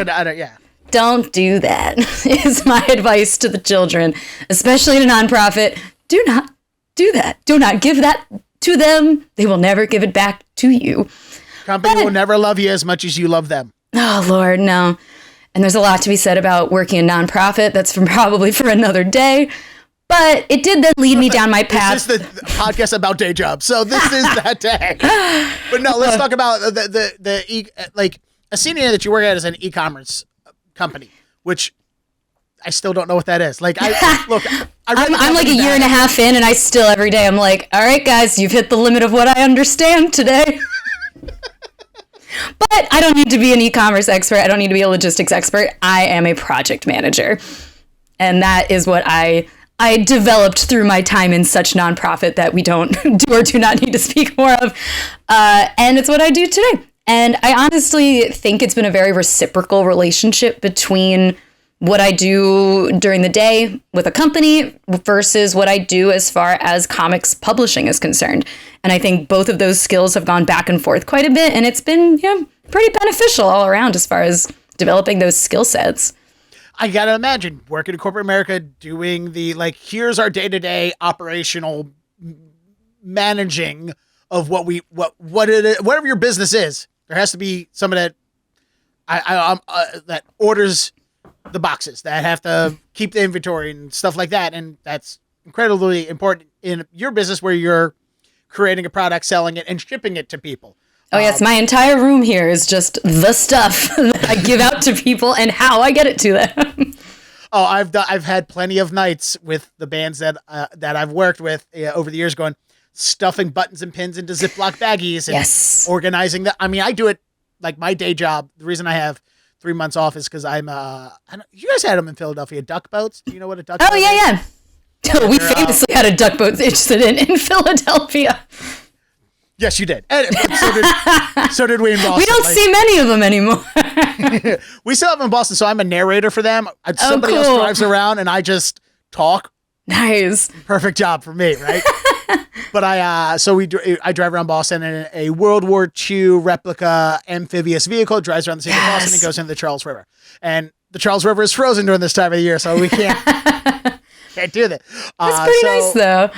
do that, is my advice to the children, especially in a nonprofit. Do not do that. Do not give that to them. They will never give it back to you.
Company will never love you as much as you love them.
Oh, Lord, no. And there's a lot to be said about working in nonprofit. That's probably for another day. But it did then lead me down my path.
This is the podcast about day jobs, so this is that day. But no, let's talk about the Asinia that you work at is an e-commerce company, which I still don't know what that is. Like,
I'm like a year and a half in, and I still every day I'm like, all right, guys, you've hit the limit of what I understand today. But I don't need to be an e-commerce expert. I don't need to be a logistics expert. I am a project manager. And that is what I developed through my time in such nonprofit that we don't do or do not need to speak more of. And it's what I do today. And I honestly think it's been a very reciprocal relationship between what I do during the day with a company versus what I do as far as comics publishing is concerned. And I think both of those skills have gone back and forth quite a bit, and it's been pretty beneficial all around as far as developing those skill sets.
I gotta imagine working in corporate America, doing the here's our day-to-day operational managing of whatever your business is. There has to be someone that that orders the boxes, that have to keep the inventory and stuff like that. And that's incredibly important in your business where you're creating a product, selling it, and shipping it to people.
Oh, yes. My entire room here is just the stuff that I give out to people and how I get it to them.
Oh, I've had plenty of nights with the bands that I've worked with over the years, stuffing buttons and pins into Ziploc baggies and organizing that. I mean, I do it like my day job. The reason I have 3 months off is because I'm you guys had them in Philadelphia, duck boats. Do you know what a duck boat is?
Yeah. We famously had a duck boat incident in Philadelphia.
Yes, you did. And so did we in Boston.
We don't see many of them anymore.
We still have them in Boston, so I'm a narrator for them. Somebody else drives around, and I just talk.
Nice.
Perfect job for me, right? But I drive around Boston in a World War II replica amphibious vehicle, drives around the city of Boston and goes into the Charles River. And the Charles River is frozen during this time of the year, so we can't do that.
That's pretty nice, though.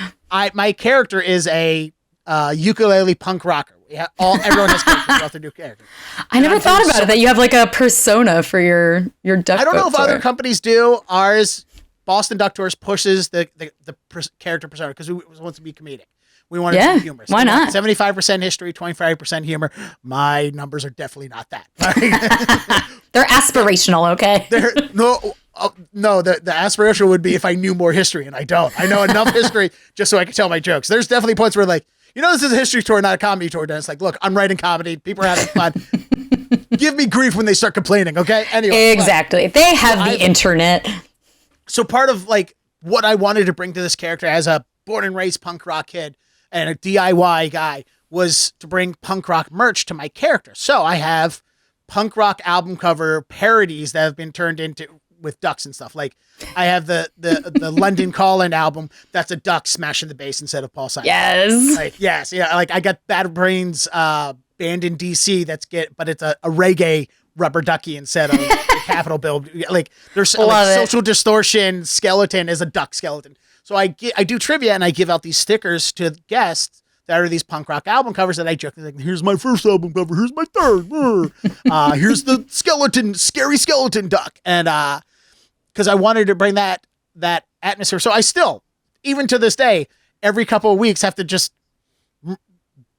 My character is a ukulele punk rocker. Everyone has characters throughout their new character.
I never thought about it, that you have like a persona for your duck.
I don't know if
tour.
other companies do. Ours, Boston Duck Tours, pushes the character persona because we want to be comedic. We want it to be humorous.
Why not?
75% history, 25% humor. My numbers are definitely not that.
They're aspirational, okay?
No, the aspirational would be if I knew more history, and I don't. I know enough history just so I can tell my jokes. There's definitely points where like, this is a history tour, not a comedy tour. And it's like, look, I'm writing comedy. People are having fun. Give me grief when they start complaining, okay? Anyway.
Exactly. They have the internet.
So part of like what I wanted to bring to this character as a born and raised punk rock kid and a DIY guy was to bring punk rock merch to my character. So I have punk rock album cover parodies that have been turned into with ducks and stuff. Like I have the London Calling album. That's a duck smashing the bass instead of Paul Simon.
Yes.
Like, yes. Yeah. Like I got Bad Brains band in DC. But it's a reggae rubber ducky instead of the Capitol Bill. Like there's Social Distortion skeleton is a duck skeleton. So I do trivia and I give out these stickers to guests that are these punk rock album covers that I joke like, here's my first album cover, here's my third, here's the scary skeleton duck, and because I wanted to bring that atmosphere. So I still, even to this day, every couple of weeks have to just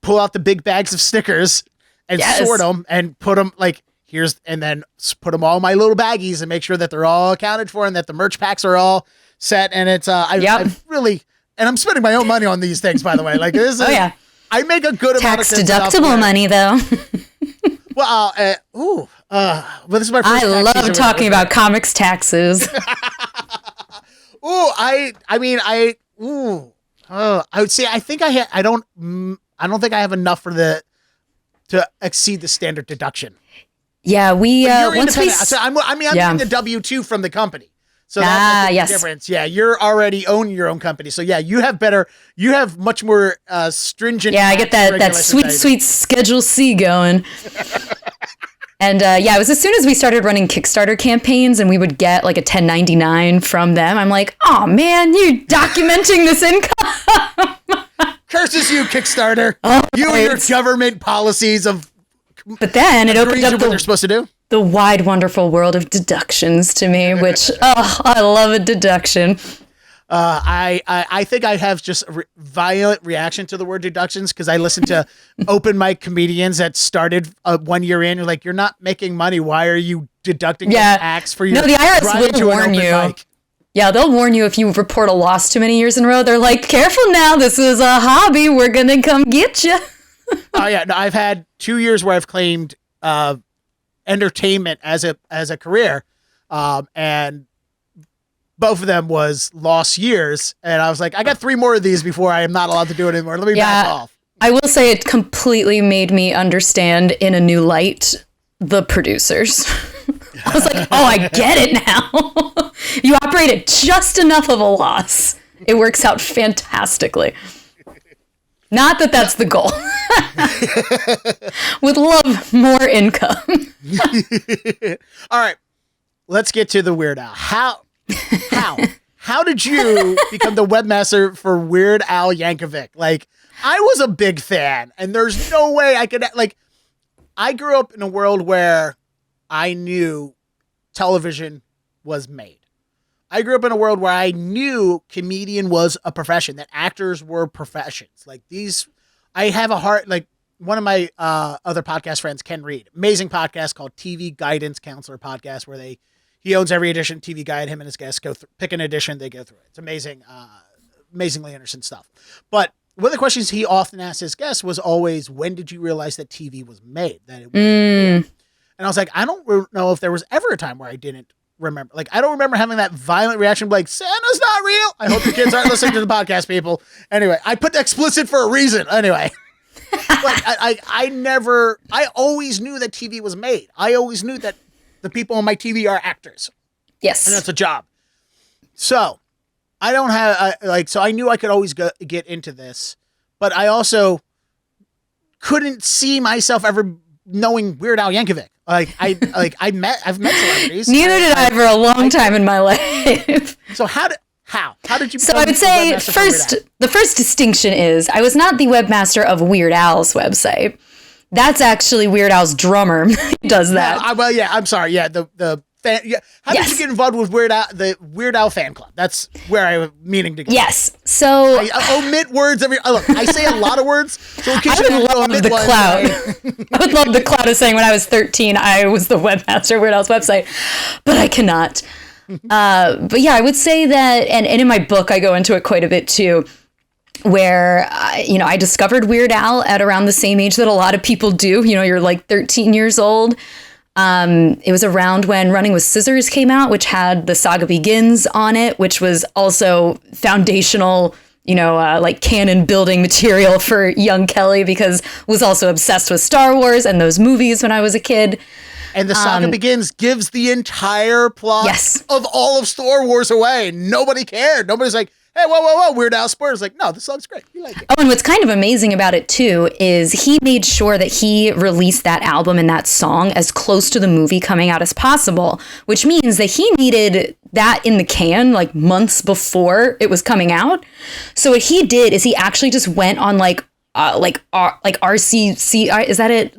pull out the big bags of stickers and sort them and put them like and then put them all in my little baggies and make sure that they're all accounted for and that the merch packs are all set. And it's I've really. And I'm spending my own money on these things, by the way. Like this is, I make a good amount of
tax deductible money, though.
Well, but this is my first.
I love talking about comics taxes.
I would say I think I don't think I have enough to exceed the standard deduction.
Yeah,
I'm getting the W-2 from the company. So that's the difference. Yeah, you're already own your own company. So yeah, you have much more stringent.
Yeah, I get that sweet Schedule C going. And it was as soon as we started running Kickstarter campaigns and we would get like a 1099 from them, I'm like, oh man, you're documenting this income.
Curses you, Kickstarter. You and your government policies of.
But then it opened up
what they're supposed to do.
The wide, wonderful world of deductions to me, which, I love a deduction.
I think I have just a violent reaction to the word deductions because I listened to open mic comedians that started 1 year in. You're like, you're not making money. Why are you deducting tax for your?
No, the IRS will warn you. Mic? Yeah, they'll warn you if you report a loss too many years in a row. They're like, careful now. This is a hobby. We're going to come get you.
Oh yeah, no, I've had 2 years where I've claimed entertainment as a career, and both of them was lost years, and I was like, I got 3 more of these before I am not allowed to do it anymore. Let me back off.
I will say it completely made me understand in a new light the producers. I was like, oh, I get it now. You operate at just enough of a loss. It works out fantastically. Not that that's the goal. Would love more income.
All right, let's get to the Weird Al. How did you become the webmaster for Weird Al Yankovic? Like, I was a big fan, and there's no way I could I grew up in a world where I knew television was made. I grew up in a world where I knew comedian was a profession, that actors were professions. Like I have a heart, like one of my other podcast friends, Ken Reed, amazing podcast called TV Guidance Counselor Podcast, where he owns every edition of TV Guide. Him and his guests pick an edition, they go through it. It's amazing, amazingly interesting stuff. But one of the questions he often asked his guests was always, when did you realize that TV was made? That it was made? And I was like, I don't know if there was ever a time where I didn't remember. Like, I don't remember having that violent reaction like, Santa's not real. I hope your kids aren't listening to the podcast, people. Anyway, I put explicit for a reason. Anyway. But I always knew that TV was made. I always knew that the people on my TV are actors.
Yes.
And that's a job. So I don't have, so I knew I could always get into this, but I also couldn't see myself ever knowing Weird Al Yankovic. I've met celebrities.
Neither did I for a long time in my life.
So how did you?
So I would say the first distinction is I was not the webmaster of Weird Al's website. That's actually Weird Al's drummer does that.
I'm sorry. Yeah, the fan. Yeah, how did you get involved with the Weird Al fan club? That's where I was meaning to go.
Yes. So
I omit words every. Look, I say a lot of words. So in case
I would love the clout. I would love the clout of saying when I was 13, I was the webmaster of Weird Al's website, but I cannot. But yeah, I would say that, and in my book, I go into it quite a bit too, where, I discovered Weird Al at around the same age that a lot of people do. You're like 13 years old. It was around when Running with Scissors came out, which had The Saga Begins on it, which was also foundational, like canon building material for young Kelly, because was also obsessed with Star Wars and those movies when I was a kid.
And The Saga Begins gives the entire plot of all of Star Wars away. Nobody cared. Nobody's like, hey, whoa, Weird Al spoilers. Like, no, this song's great. You like it.
Oh, and what's kind of amazing about it, too, is he made sure that he released that album and that song as close to the movie coming out as possible, which means that he needed that in the can like months before it was coming out. So what he did is he actually just went on RCC, is that it?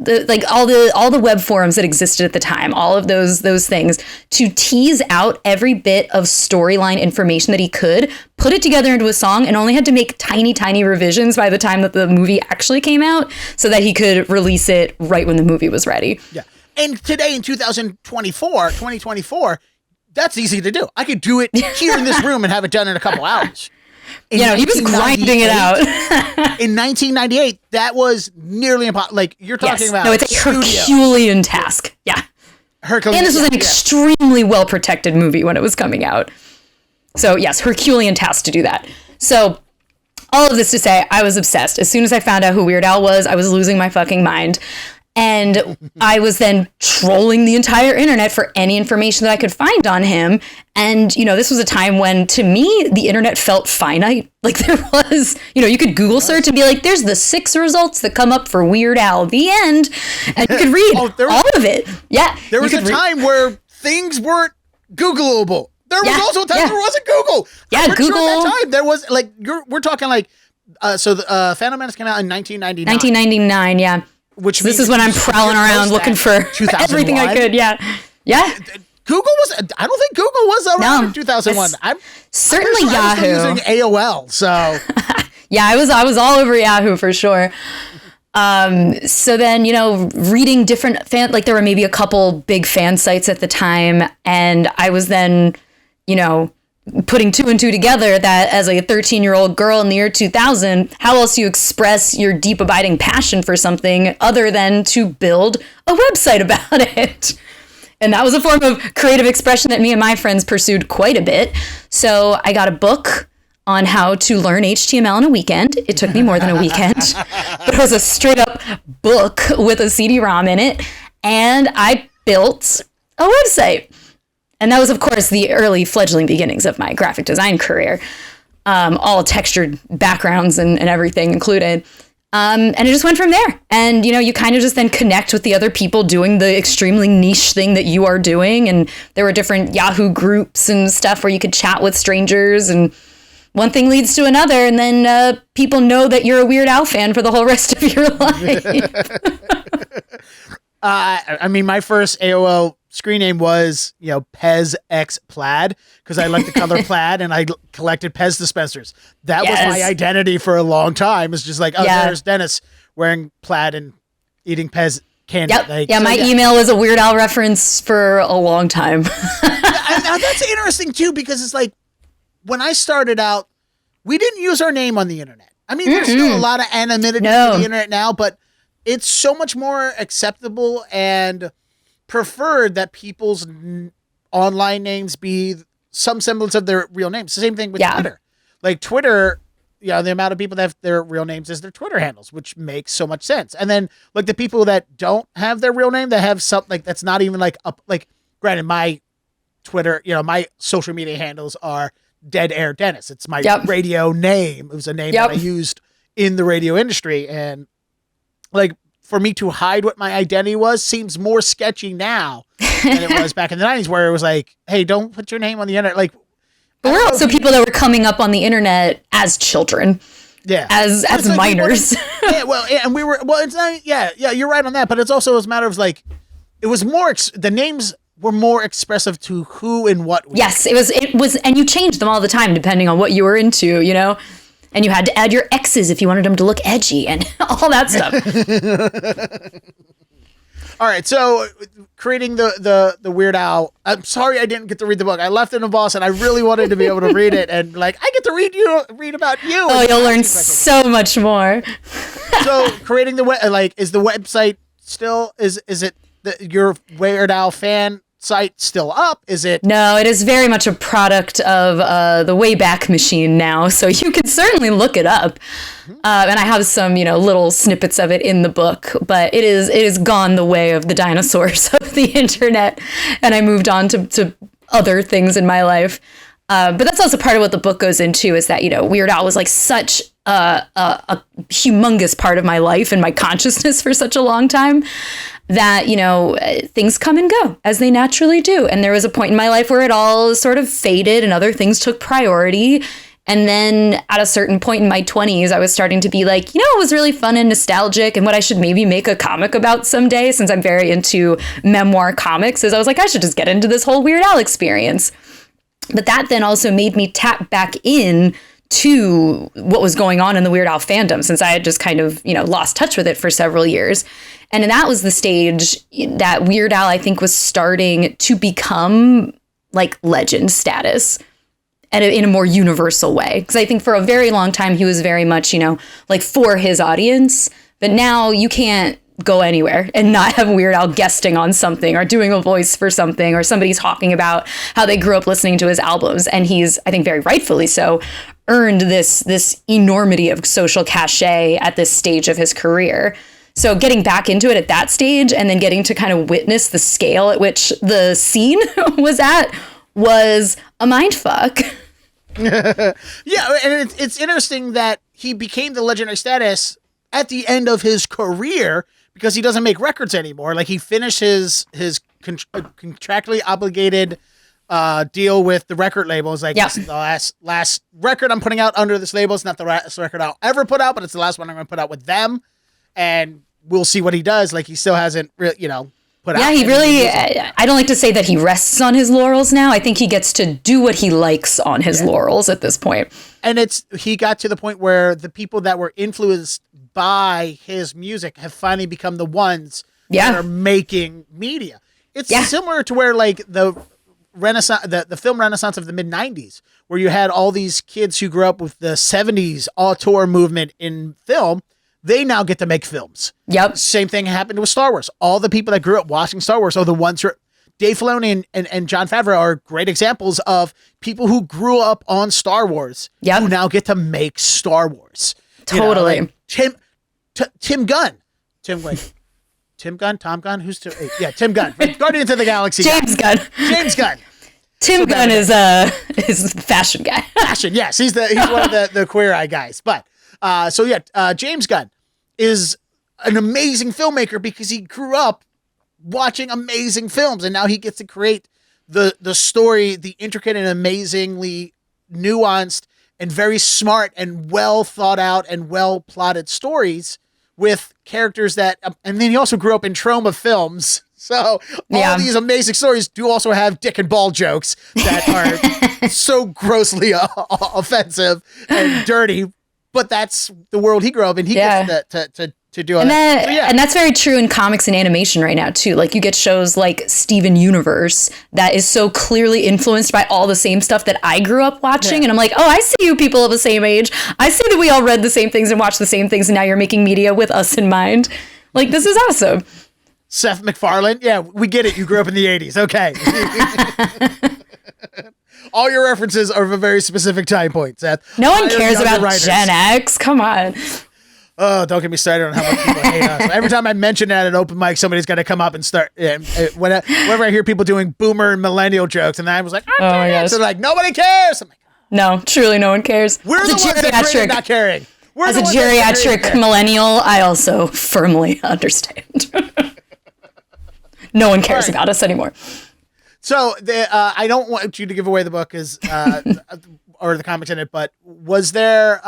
All the web forums that existed at the time, all of those things, to tease out every bit of storyline information that he could, put it together into a song, and only had to make tiny revisions by the time that the movie actually came out, so that he could release it right when the movie was ready.
Yeah. And today in 2024, that's easy to do. I could do it here in this room and have it done in a couple hours.
He was grinding it out.
In 1998, that was nearly impossible. Like, you're talking about.
No, it's a Herculean task. Yeah.
Herculean.
And this was an extremely well-protected movie when it was coming out. So, yes, Herculean task to do that. So, all of this to say, I was obsessed. As soon as I found out who Weird Al was, I was losing my fucking mind. And I was then trolling the entire internet for any information that I could find on him. And, this was a time when, to me, the internet felt finite. Like, there was, you could Google search and be like, there's the 6 results that come up for Weird Al, the end. And you could read all of it. Yeah.
There was a time where things weren't Googleable. There was also a time there wasn't Google.
Yeah, Google.
Sure at that time, there was, like, we're talking like, the Phantom Menace came out in 1999.
1999, yeah.
Which
this is when I'm prowling around looking for everything I could. Yeah.
Google was. I don't think Google was around in 2001. I'm
certainly
Yahoo.
I was
still using AOL. So
yeah, I was all over Yahoo for sure. So then, reading different there were maybe a couple big fan sites at the time, and I was then, putting 2 and 2 together that as a 13-year-old girl in the year 2000, how else do you express your deep abiding passion for something other than to build a website about it? And that was a form of creative expression that me and my friends pursued quite a bit. So I got a book on how to learn HTML in a weekend. It took me more than a weekend, but it was a straight up book with a CD-ROM in it. And I built a website. And that was, of course, the early fledgling beginnings of my graphic design career. All textured backgrounds and everything included. And it just went from there. And, you kind of just then connect with the other people doing the extremely niche thing that you are doing. And there were different Yahoo groups and stuff where you could chat with strangers, and one thing leads to another. And then people know that you're a Weird Al fan for the whole rest of your life.
My first AOL screen name was, Pez X Plaid, because I liked the color plaid and I collected Pez dispensers. That was my identity for a long time. It's just like, there's Dennis wearing plaid and eating Pez candy.
Yep. My email was a Weird Al reference for a long time.
Now that's interesting too, because it's like, when I started out, we didn't use our name on the internet. There's still a lot of anonymity to the internet now, but it's so much more acceptable and preferred that people's online names be some semblance of their real names. The same thing with Twitter. Like Twitter, the amount of people that have their real names as their Twitter handles, which makes so much sense. And then like the people that don't have their real name, that have something like that's not even like up, like granted, my Twitter, my social media handles are Deadair Dennis. It's my radio name. It was a name that I used in the radio industry. And like for me to hide what my identity was seems more sketchy now than it was back in the 90s, where it was like, hey, don't put your name on the internet. Like,
but we're also people that were coming up on the internet as children. Yeah. As like minors.
And we were, it's not, you're right on that. But it's also a matter of like, it was more, the names were more expressive to who and what.
It was, and you changed them all the time depending on what you were into, and you had to add your X's if you wanted them to look edgy and all that stuff.
All right, so creating the Weird Al. I'm sorry I didn't get to read the book. I left it in Boston. I really wanted to be able to read it, and like I get to read about you.
Oh, you'll learn so much more.
So creating the is the website still is it your Weird Al fan site still up? Is it?
No, it is very much a product of the Wayback Machine now, so you can certainly look it up. And I have some, little snippets of it in the book, but it is gone the way of the dinosaurs of the internet, and I moved on to other things in my life. But that's also part of what the book goes into, is that, Weird Al was like such a humongous part of my life and my consciousness for such a long time that, things come and go as they naturally do. And there was a point in my life where it all sort of faded and other things took priority. And then at a certain point in my 20s, I was starting to be like, it was really fun and nostalgic, and what I should maybe make a comic about someday, since I'm very into memoir comics, is I was like, I should just get into this whole Weird Al experience. But that then also made me tap back in to what was going on in the Weird Al fandom, since I had just kind of, lost touch with it for several years. And that was the stage that Weird Al, I think, was starting to become like legend status. And in a more universal way. Because I think for a very long time, he was very much, like for his audience. But now you can't go anywhere and not have Weird Al guesting on something or doing a voice for something, or somebody's talking about how they grew up listening to his albums. And he's, I think very rightfully so, earned this enormity of social cachet at this stage of his career. So getting back into it at that stage and then getting to kind of witness the scale at which the scene was a mindfuck.
Yeah, and it's interesting that he became the legendary status at the end of his career because he doesn't make records anymore. Like he finished his contractually obligated deal with the record label. It's like, this is the last record I'm putting out under this label. It's not the last record I'll ever put out, but it's the last one I'm going to put out with them. And we'll see what he does. Like he still hasn't really, put out.
Yeah, he really, I don't like to say that he rests on his laurels now. I think he gets to do what he likes on his laurels at this point.
And he got to the point where the people that were influenced by his music have finally become the ones that are making media. It's similar to where like the Renaissance, the film Renaissance of the mid-90s, where you had all these kids who grew up with the 70s auteur movement in film. They now get to make films.
Yep.
Same thing happened with Star Wars. All the people that grew up watching Star Wars are the ones who Dave Filoni and Jon Favreau are great examples of people who grew up on Star Wars who now get to make Star Wars.
Totally.
Like Tim Gunn. Tim Gunn? Tim Gunn. Guardians of the Galaxy.
James Gunn. Tim Gunn is the fashion guy.
Fashion, yes. He's one of the Queer Eye guys. But James Gunn is an amazing filmmaker because he grew up watching amazing films, and now he gets to create the story, the intricate and amazingly nuanced and very smart and well thought out and well plotted stories with characters that, and then he also grew up in trauma films. So all these amazing stories do also have dick and ball jokes that are so grossly offensive and dirty. But that's the world he grew up in. He gets to do all that.
And that's very true in comics and animation right now, too. Like, you get shows like Steven Universe that is so clearly influenced by all the same stuff that I grew up watching. And I'm like, oh, I see you people of the same age. I see that we all read the same things and watched the same things, and now you're making media with us in mind. Like, this is awesome.
Seth MacFarlane. Yeah, we get it. You grew up in the 80s. Okay. All your references are of a very specific time point, Seth.
No one cares about Gen X. Come on.
Oh, don't get me started on how much people hate us. Every time I mention it at an open mic, somebody's got to come up and start. Whenever I hear people doing boomer and millennial jokes, and I was like, oh my gosh. They're like, nobody cares. I'm like,
no, truly no one cares.
We're the ones that are not caring.
As a geriatric millennial, I also firmly understand. No one cares about us anymore.
So I don't want you to give away the book or the comics in it, but was there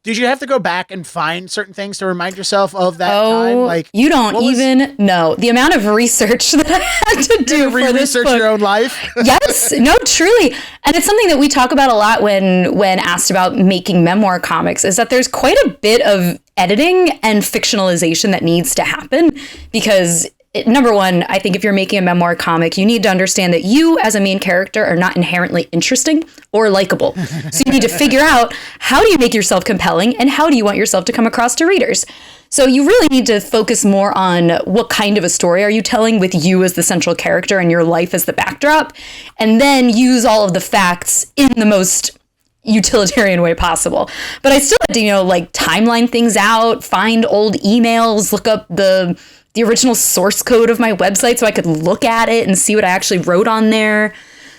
did you have to go back and find certain things to remind yourself of that time? Like,
you don't even know the amount of research that I had to do for this book.
Research your own life?
Yes, no, truly. And it's something that we talk about a lot when asked about making memoir comics, is that there's quite a bit of editing and fictionalization that needs to happen because number one, I think if you're making a memoir comic, you need to understand that you as a main character are not inherently interesting or likable. So you need to figure out, how do you make yourself compelling and how do you want yourself to come across to readers? So you really need to focus more on what kind of a story are you telling with you as the central character and your life as the backdrop, and then use all of the facts in the most utilitarian way possible. But I still had to, like timeline things out, find old emails, look up the original source code of my website so I could look at it and see what I actually wrote on there.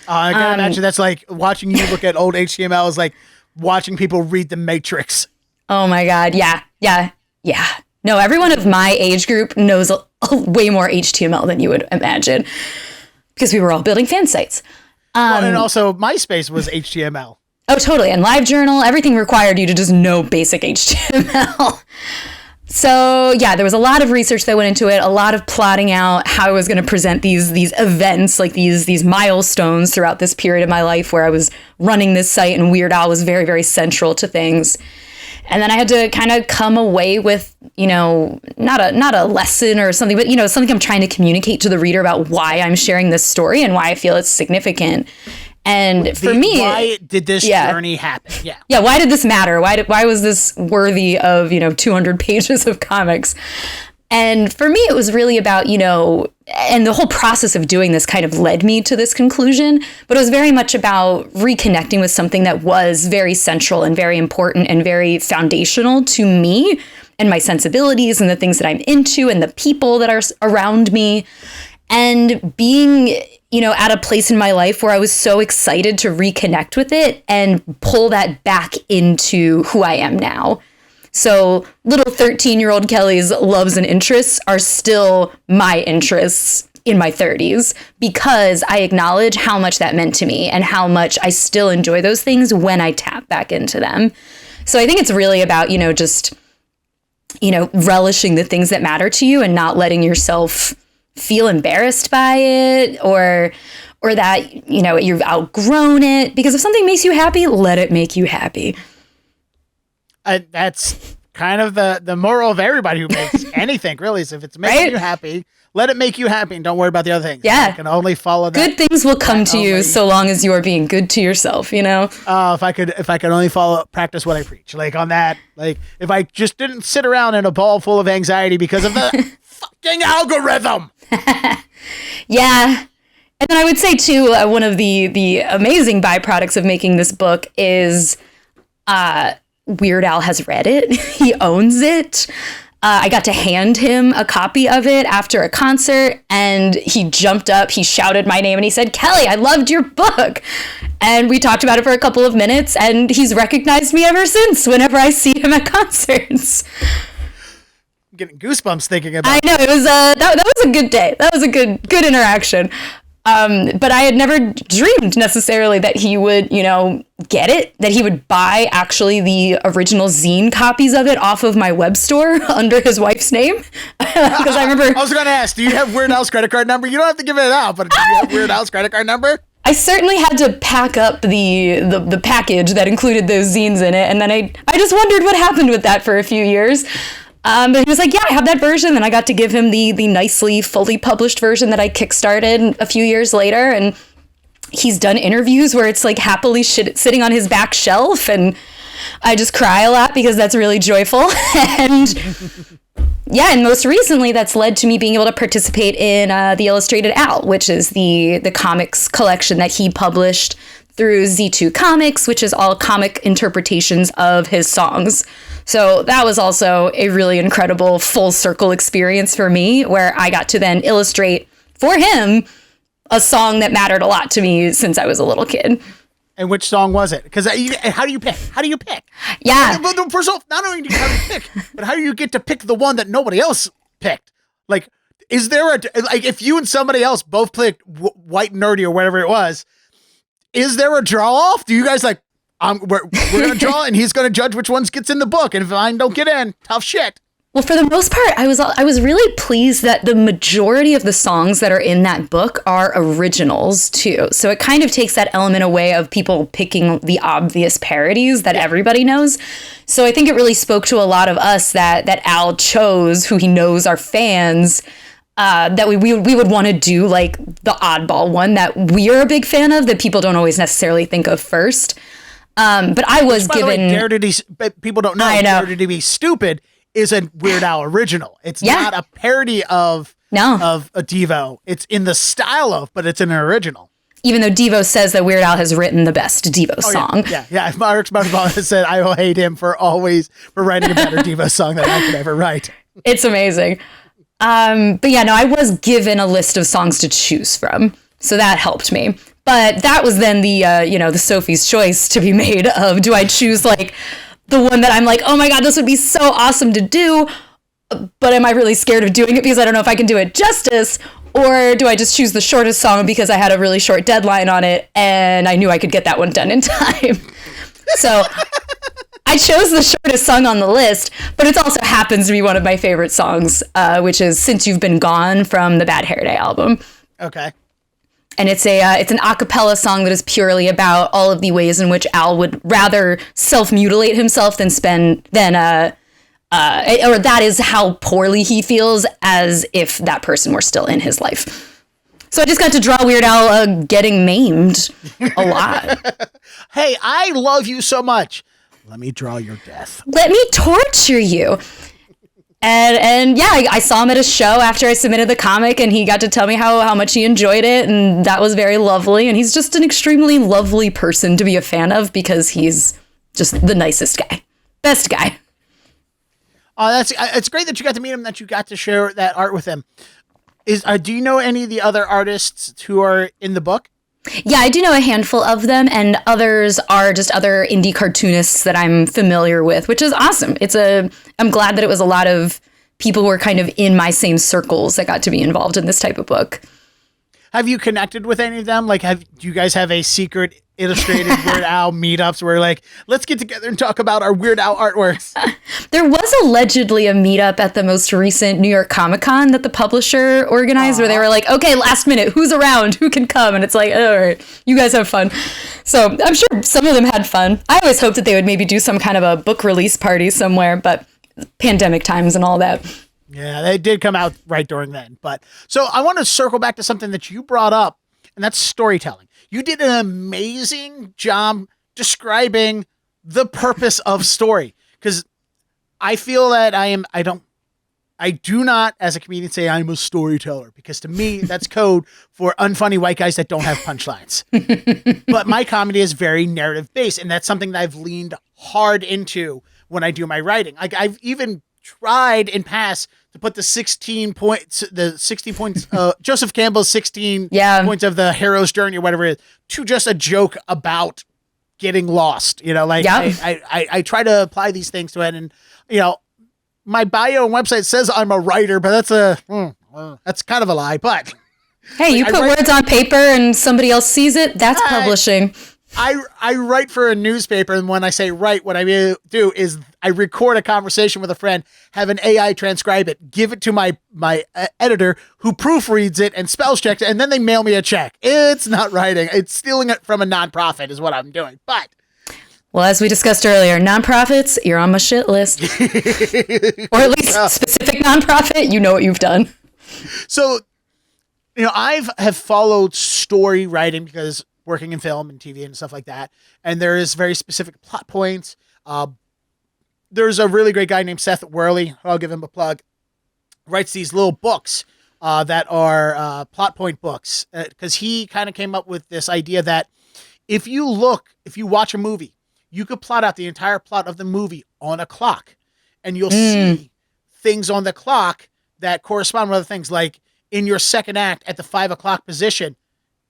I can imagine that's like watching you look at old HTML is like watching people read The Matrix.
Oh my God. Yeah. No, everyone of my age group knows way more HTML than you would imagine because we were all building fan sites.
And also MySpace was HTML.
Oh, totally. And LiveJournal, everything required you to just know basic HTML. So yeah, there was a lot of research that went into it, a lot of plotting out how I was going to present these events, like these milestones throughout this period of my life where I was running this site and Weird Al was very, very central to things. And then I had to kind of come away with, not a lesson or something, but, something I'm trying to communicate to the reader about why I'm sharing this story and why I feel it's significant. And for me,
why did this journey happen?
Yeah. Why did this matter? Why was this worthy of, 200 pages of comics? And for me, it was really about, and the whole process of doing this kind of led me to this conclusion, but it was very much about reconnecting with something that was very central and very important and very foundational to me and my sensibilities and the things that I'm into and the people that are around me, and being at a place in my life where I was so excited to reconnect with it and pull that back into who I am now. So little 13-year-old Kelly's loves and interests are still my interests in my 30s because I acknowledge how much that meant to me and how much I still enjoy those things when I tap back into them. So I think it's really about, just, relishing the things that matter to you and not letting yourself feel embarrassed by it or that, you've outgrown it. Because if something makes you happy, let it make you happy.
That's kind of the moral of everybody who makes anything, really, is if it's making you happy, let it make you happy and don't worry about the other things.
Yeah.
You can only follow that.
Good things will come to you so long as you are being good to yourself,
if I could only practice what I preach, like on that, like if I just didn't sit around in a ball full of anxiety because of the fucking algorithm.
Yeah. And then I would say too, one of the amazing byproducts of making this book is, Weird Al has read it. He owns it. I got to hand him a copy of it after a concert and he jumped up, he shouted my name and he said, "Kelly, I loved your book." And we talked about it for a couple of minutes and he's recognized me ever since whenever I see him at concerts.
I'm getting goosebumps thinking about it.
I know, it was that was a good day. That was a good interaction. But I had never dreamed necessarily that he would, get it, that he would buy actually the original zine copies of it off of my web store under his wife's name. Because I remember...
I was going to ask, do you have Weird Al's credit card number? You don't have to give it out, but do you have Weird Al's credit card number?
I certainly had to pack up the package that included those zines in it. And then I just wondered what happened with that for a few years. But he was like, "Yeah, I have that version." And I got to give him the nicely fully published version that I kickstarted a few years later. And he's done interviews where it's like happily sitting on his back shelf. And I just cry a lot because that's really joyful. And Yeah, and most recently, that's led to me being able to participate in the Illustrated Al, which is the comics collection that he published through Z2 Comics, which is all comic interpretations of his songs. So that was also a really incredible full circle experience for me, where I got to then illustrate for him a song that mattered a lot to me since I was a little kid.
And which song was it? Because how do you pick? How do you pick?
Yeah.
First of all, not only do you have to pick, but how do you get to pick the one that nobody else picked? Like, is there if you and somebody else both picked White Nerdy or whatever it was, is there a draw off? Do you guys we're going to draw and he's going to judge which ones gets in the book, and if mine don't get in, tough shit.
Well, for the most part, I was really pleased that the majority of the songs that are in that book are originals too. So it kind of takes that element away of people picking the obvious parodies that everybody knows. So I think it really spoke to a lot of us that Al chose who he knows are fans, that we would want to do like the oddball one that we are a big fan of that people don't always necessarily think of first. But I was given
Dare to Be, people don't know. Dare to Be Stupid is a Weird Al original. It's not a parody of a Devo. It's in the style of, but it's an original.
Even though Devo says that Weird Al has written the best Devo song.
Yeah. Mark has said, I will hate him for writing a better Devo song than I could ever write.
It's amazing. But yeah, no, I was given a list of songs to choose from. So that helped me. But that was then the Sophie's choice to be made of, do I choose like the one that I'm like, oh my God, this would be so awesome to do, but am I really scared of doing it because I don't know if I can do it justice? Or do I just choose the shortest song because I had a really short deadline on it and I knew I could get that one done in time? So I chose the shortest song on the list, but it also happens to be one of my favorite songs, which is Since You've Been Gone from the Bad Hair Day album.
Okay.
And it's an a cappella song that is purely about all of the ways in which Al would rather self-mutilate himself or that is how poorly he feels as if that person were still in his life. So I just got to draw Weird Al getting maimed a lot.
Hey, I love you so much. Let me draw your death.
Let me torture you. And yeah, I saw him at a show after I submitted the comic, and he got to tell me how much he enjoyed it, and that was very lovely. And he's just an extremely lovely person to be a fan of because he's just the nicest guy, best guy.
It's great that you got to meet him, that you got to share that art with him. Do you know any of the other artists who are in the book?
Yeah, I do know a handful of them, and others are just other indie cartoonists that I'm familiar with, which is awesome. I'm glad that it was a lot of people who were kind of in my same circles that got to be involved in this type of book.
Have you connected with any of them? Like, do you guys have a secret illustrated Weird Al meetups where like, let's get together and talk about our Weird Al artworks? There
was allegedly a meetup at the most recent New York Comic Con that the publisher organized where they were like, okay, last minute, who's around? Who can come? And it's like, all right, you guys have fun. So I'm sure some of them had fun. I always hoped that they would maybe do some kind of a book release party somewhere, but pandemic times and all that.
Yeah, they did come out right during then. But so I want to circle back to something that you brought up, and that's storytelling. You did an amazing job describing the purpose of story, because I feel that I do not, as a comedian, say I'm a storyteller, because to me, that's code for unfunny white guys that don't have punchlines. But my comedy is very narrative based, and that's something that I've leaned hard into when I do my writing. Like, I've even tried in past to put the 16 points, Joseph Campbell's 16 points of the hero's journey or whatever it is, to just a joke about getting lost. I try to apply these things to it. And, my bio and website says I'm a writer, but that's kind of a lie. But
hey, you put words on paper and somebody else sees it. That's publishing.
I write for a newspaper, and when I say write, what I do is I record a conversation with a friend, have an AI transcribe it, give it to my editor, who proofreads it and spells checks it, and then they mail me a check. It's not writing. It's stealing it from a nonprofit is what I'm doing. But
well, as we discussed earlier, nonprofits, you're on my shit list. Or at least specific nonprofit, you know what you've done.
So, I have followed story writing because working in film and TV and stuff like that. And there is very specific plot points. There's a really great guy named Seth Worley. I'll give him a plug. writes these little books that are plot point books, because he kind of came up with this idea that if you watch a movie, you could plot out the entire plot of the movie on a clock, and you'll see things on the clock that correspond with other things. Like in your second act at the 5 o'clock position,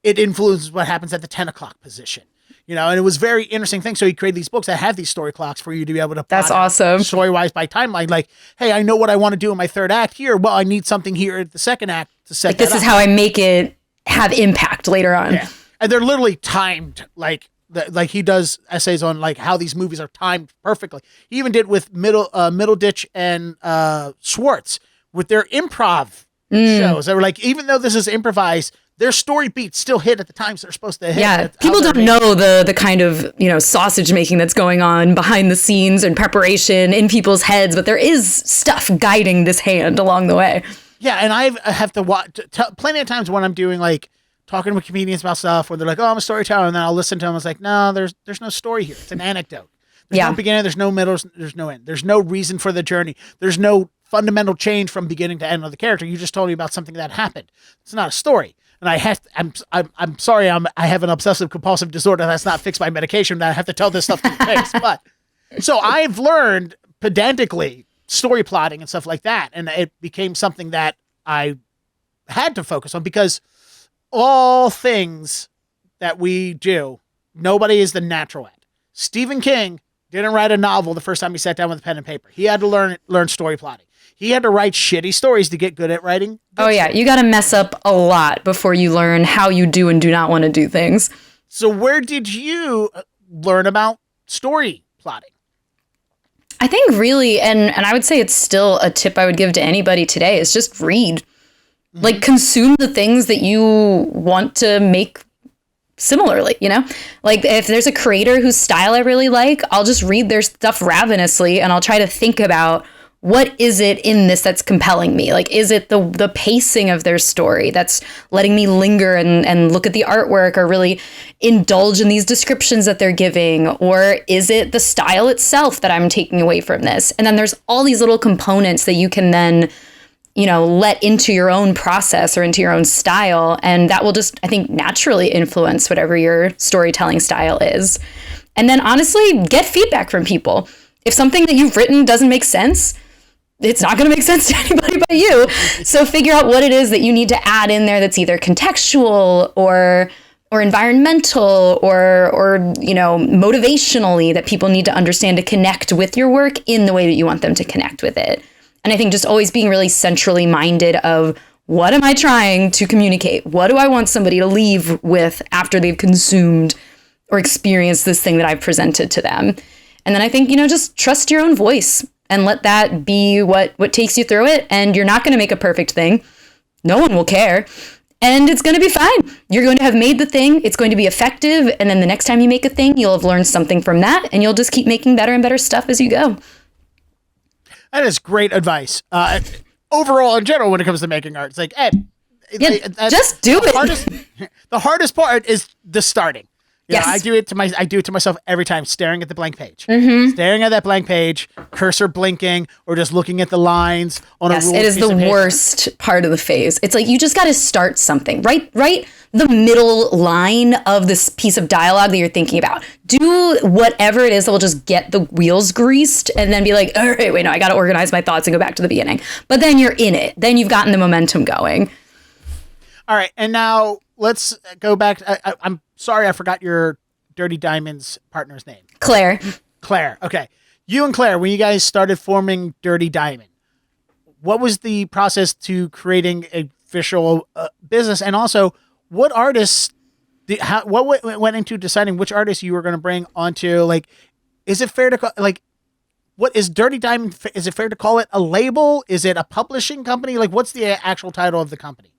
it influences what happens at the 10 o'clock position. And it was a very interesting thing. So he created these books that have these story clocks for you to be able to
That's awesome.
Story-wise by timeline. Like, hey, I know what I want to do in my third act here. Well, I need something here at the second act to set that
this is how I make it have impact later on.
Yeah. And they're literally timed, like he does essays on like how these movies are timed perfectly. He even did with Middleditch and Schwartz with their improv shows. They were like, even though this is improvised, their story beats still hit at the times they're supposed to hit.
Yeah, people don't know the kind of sausage making that's going on behind the scenes and preparation in people's heads, but there is stuff guiding this hand along the way.
Yeah, and I have to watch plenty of times when I'm doing like talking with comedians about stuff where they're like, "Oh, I'm a storyteller," and then I'll listen to them. I was like, "No, there's no story here. It's an anecdote. There's no beginning. There's no middle. There's no end. There's no reason for the journey. There's no fundamental change from beginning to end of the character. You just told me about something that happened. It's not a story." And I'm sorry, I have an obsessive compulsive disorder that's not fixed by medication, that I have to tell this stuff to the face. But so I've learned pedantically story plotting and stuff like that. And it became something that I had to focus on, because all things that we do, nobody is the natural at. Stephen King didn't write a novel the first time he sat down with a pen and paper. He had to learn story plotting. He had to write shitty stories to get good at writing.
Oh, yeah. You got to mess up a lot before you learn how you do and do not want to do things.
So where did you learn about story plotting?
I think really, and I would say it's still a tip I would give to anybody today, is just read. Mm-hmm. Like, consume the things that you want to make similarly, Like, if there's a creator whose style I really like, I'll just read their stuff ravenously, and I'll try to think about, what is it in this that's compelling me? Like, is it the pacing of their story that's letting me linger and look at the artwork, or really indulge in these descriptions that they're giving? Or is it the style itself that I'm taking away from this? And then there's all these little components that you can then, let into your own process or into your own style. And that will just, I think, naturally influence whatever your storytelling style is. And then honestly, get feedback from people. If something that you've written doesn't make sense, it's not going to make sense to anybody but you. So figure out what it is that you need to add in there that's either contextual or environmental or motivationally, that people need to understand to connect with your work in the way that you want them to connect with it. And I think just always being really centrally minded of, what am I trying to communicate? What do I want somebody to leave with after they've consumed or experienced this thing that I've presented to them? And then I think, just trust your own voice and let that be what takes you through it. And you're not going to make a perfect thing. No one will care. And it's going to be fine. You're going to have made the thing. It's going to be effective. And then the next time you make a thing, you'll have learned something from that. And you'll just keep making better and better stuff as you go.
That is great advice. Overall, in general, when it comes to making art, it's like, hey,
just do it.
The hardest part is the starting.
Yes.
I do it to myself every time, staring at the blank page. Mm-hmm. Staring at that blank page, cursor blinking, or just looking at the lines on a ruled
it is
piece
the
of paper.
worst part of the phase. It's like, you just got to start something. Write the middle line of this piece of dialogue that you're thinking about. Do whatever it is that will just get the wheels greased, and then be like, all right, wait, no, I got to organize my thoughts and go back to the beginning. But then you're in it. Then you've gotten the momentum going.
All right, and now let's go back. I'm sorry, I forgot your Dirty Diamond's partner's name.
Claire.
Okay. You and Claire, when you guys started forming Dirty Diamond, what was the process to creating a official business? And also, what artists, what went into deciding which artists you were going to bring onto? Like, is it fair to call, like, what is Dirty Diamond? Is it fair to call it a label? Is it a publishing company? Like, what's the actual title of the company?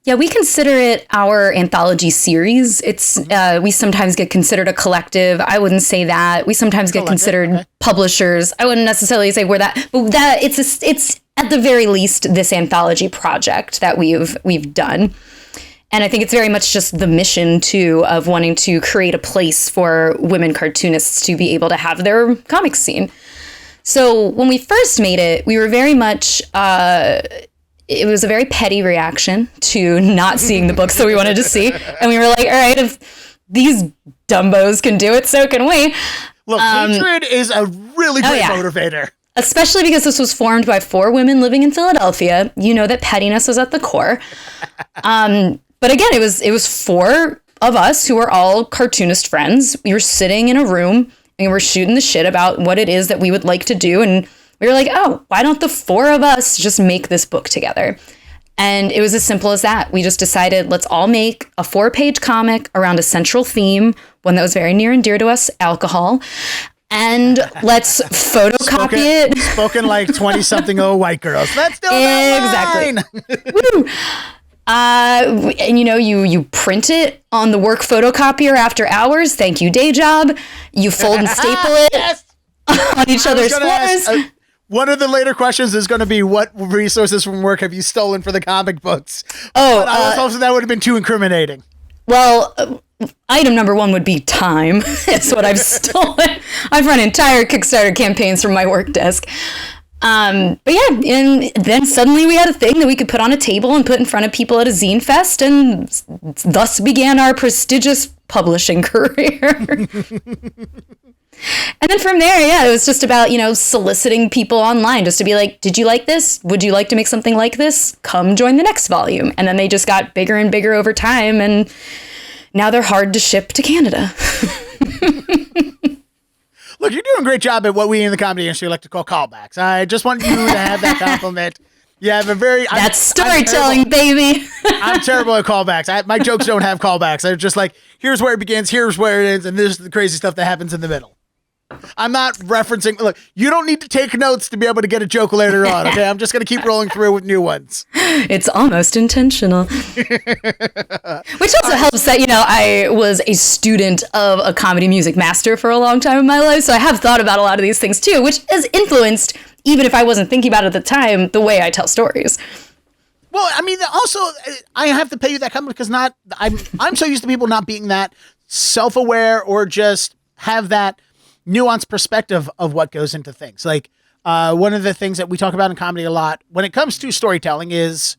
Yeah, we consider it our anthology series. It's we sometimes get considered a collective. I wouldn't say that. We sometimes get considered publishers. I wouldn't necessarily say we're that, but that it's at the very least this anthology project that we've done. And I think it's very much just the mission too of wanting to create a place for women cartoonists to be able to have their comics seen. So when we first made it, we were very much it was a very petty reaction to not seeing the books that we wanted to see. And we were like, all right, if these dumbos can do it, so can we.
Look, hatred is a really great motivator.
Especially because this was formed by 4 women living in Philadelphia. You know that pettiness was at the core. But again, it was 4 of us who were all cartoonist friends. We were sitting in a room and we were shooting the shit about what it is that we would like to do. And we were like, oh, why don't the 4 of us just make this book together? And it was as simple as that. We just decided, let's all make a 4-page comic around a central theme, one that was very near and dear to us, alcohol. And let's photocopy it.
Spoken like 20-something old white girls. Let's do that
exactly. Woo! And you print it on the work photocopier after hours. Thank you, day job. You fold and staple it on each other's floors.
One of the later questions is going to be, what resources from work have you stolen for the comic books?
Oh,
I was hoping that would have been too incriminating.
Well, item number 1 would be time. It's what I've stolen. I've run entire Kickstarter campaigns from my work desk. But yeah, and then suddenly we had a thing that we could put on a table and put in front of people at a zine fest, and thus began our prestigious publishing career. And then from there, yeah, it was just about, soliciting people online just to be like, did you like this? Would you like to make something like this? Come join the next volume. And then they just got bigger and bigger over time, and now they're hard to ship to Canada.
Look, you're doing a great job at what we in the comedy industry like to call callbacks. I just want you to have that compliment. You have a very...
That's storytelling, baby.
I'm terrible at callbacks. My jokes don't have callbacks. They're just like, here's where it begins, here's where it ends, and this is the crazy stuff that happens in the middle. I'm not referencing... Look, you don't need to take notes to be able to get a joke later on, okay? I'm just going to keep rolling through with new ones.
It's almost intentional. Which also helps that, I was a student of a comedy music master for a long time in my life, so I have thought about a lot of these things too, which has influenced, even if I wasn't thinking about it at the time, the way I tell stories.
Well, I mean, also, I have to pay you that compliment because I'm so used to people not being that self-aware or just have that nuanced perspective of what goes into things. Like one of the things that we talk about in comedy a lot when it comes to storytelling is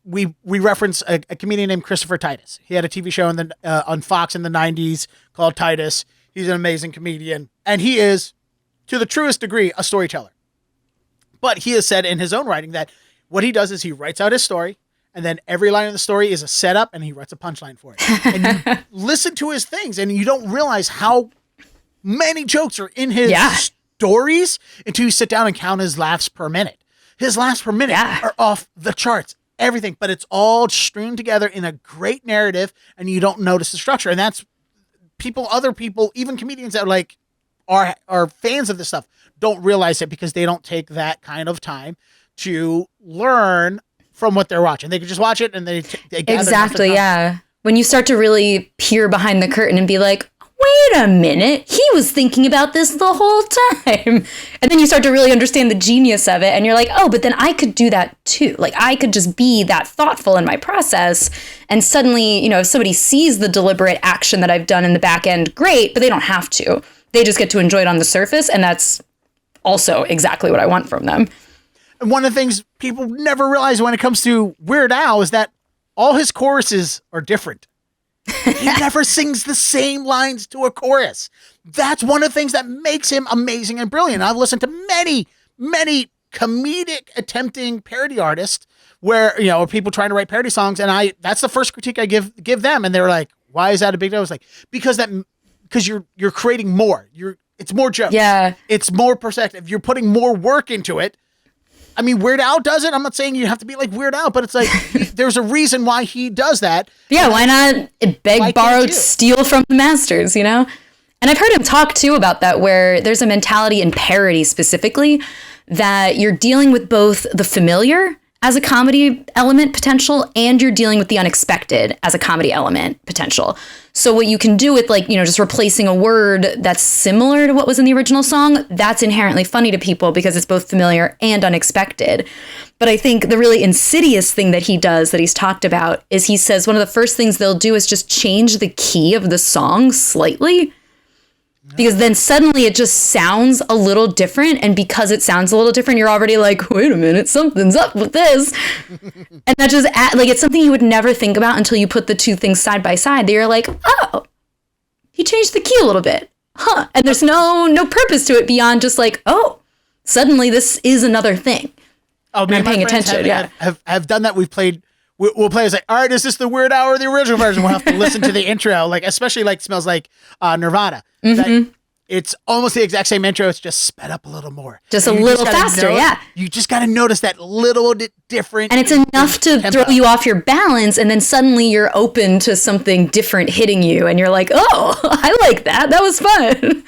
we reference a comedian named Christopher Titus. He had a TV show on Fox in the 90s called Titus. He's an amazing comedian, and he is, to the truest degree, a storyteller. But he has said in his own writing that what he does is he writes out his story, and then every line of the story is a setup, and he writes a punchline for it. And you listen to his things, and you don't realize how many jokes are in his stories until you sit down and count his laughs per minute. His laughs per minute are off the charts. Everything, but it's all streamed together in a great narrative, and you don't notice the structure. And that's other people, even comedians that are fans of this stuff, don't realize it because they don't take that kind of time to learn from what they're watching. They can just watch it and they gather
exactly, yeah. When you start to really peer behind the curtain and be like, wait a minute, he was thinking about this the whole time. And then you start to really understand the genius of it. And you're like, oh, but then I could do that too. Like I could just be that thoughtful in my process. And suddenly, if somebody sees the deliberate action that I've done in the back end, great, but they don't have to. They just get to enjoy it on the surface. And that's also exactly what I want from them.
And one of the things people never realize when it comes to Weird Al is that all his choruses are different. He never sings the same lines to a chorus. That's one of the things that makes him amazing and brilliant. I've listened to many, many comedic attempting parody artists where, people trying to write parody songs. And that's the first critique I give them. And they were like, why is that a big deal? I was like, because you're creating more. It's more jokes.
Yeah.
It's more perspective. You're putting more work into it. I mean, Weird Al does it. I'm not saying you have to be like Weird Al, but it's like, there's a reason why he does that.
Yeah, why not beg, borrow, steal from the masters, And I've heard him talk too about that, where there's a mentality in parody specifically that you're dealing with both the familiar as a comedy element potential, and you're dealing with the unexpected as a comedy element potential. So what you can do with just replacing a word that's similar to what was in the original song, that's inherently funny to people because it's both familiar and unexpected. But I think the really insidious thing that he does that he's talked about is he says one of the first things they'll do is just change the key of the song slightly. Because then suddenly it just sounds a little different. And because it sounds a little different, you're already like, wait a minute, something's up with this. And that just, it's something you would never think about until you put the two things side by side. That you're like, oh, he changed the key a little bit. Huh. And there's no purpose to it beyond just like, oh, suddenly this is another thing.
Oh, man,
I'm paying attention.
Have done that. We'll play as like, all right, is this the Weird Al or the original version? We'll have to listen to the intro, like especially like Smells Like Nirvana.
Mm-hmm.
It's almost the exact same intro. It's just sped up a little more.
Just a little faster, yeah.
You just got to notice that little bit different.
And it's enough to throw you off your balance, and then suddenly you're open to something different hitting you, and you're like, oh, I like that. That was fun.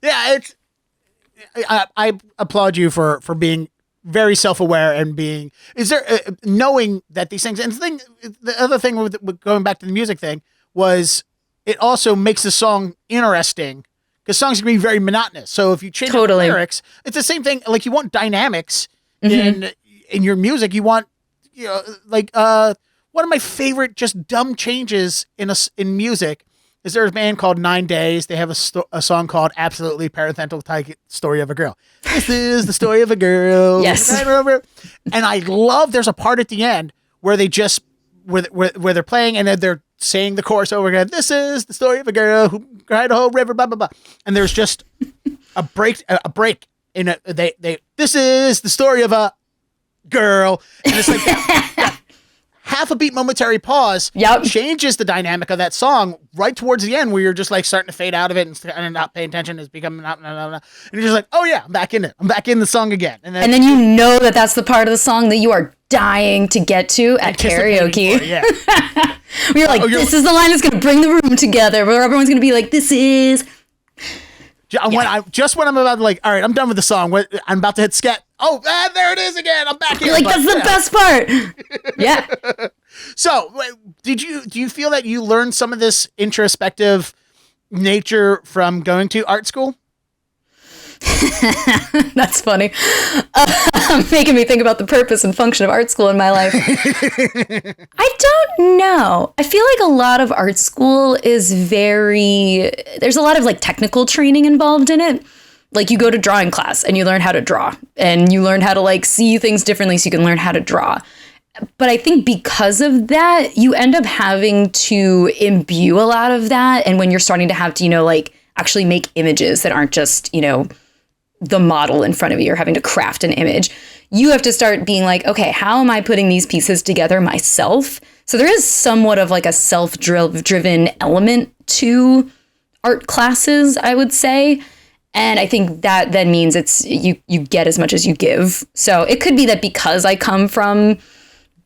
Yeah, I applaud you for being very self-aware and being knowing that these things, and the other thing with going back to the music thing was it also makes the song interesting because songs can be very monotonous. So if you change the lyrics, it's the same thing. Like you want dynamics in your music. You want, like one of my favorite just dumb changes in music is there's a band called 9 Days. They have a song called Absolutely Parenthetical Story of a Girl. This is the story of a girl.
Yes.
And I love there's a part at the end where they just where they're playing and then they're saying the chorus over again. This is the story of a girl who cried a whole river, blah blah blah. And there's just a break in it. They this is the story of a girl, and it's like that half a beat momentary pause changes the dynamic of that song right towards the end where you're just like starting to fade out of it and not paying attention. It's becoming and you're just like, oh yeah, I'm back in it. I'm back in the song again. And then
you know that's the part of the song that you are dying to get to at karaoke.
Yeah.
You're like, this is the line that's going to bring the room together where everyone's going to be like, this is.
When I'm about to like, all right, I'm done with the song. I'm about to hit scat. Oh, there it is again. I'm back here.
You're like, that's the best part. Yeah.
So, do you feel that you learned some of this introspective nature from going to art school?
That's funny. Making me think about the purpose and function of art school in my life. I don't know. I feel like a lot of art school is there's a lot of like technical training involved in it. Like you go to drawing class and you learn how to draw and you learn how to like see things differently so you can learn how to draw. But I think because of that, you end up having to imbue a lot of that. And when you're starting to have to, like actually make images that aren't just, the model in front of you or having to craft an image, you have to start being like, okay, how am I putting these pieces together myself? So there is somewhat of like a self-driven element to art classes, I would say. And I think that then means it's you get as much as you give. So it could be that because I come from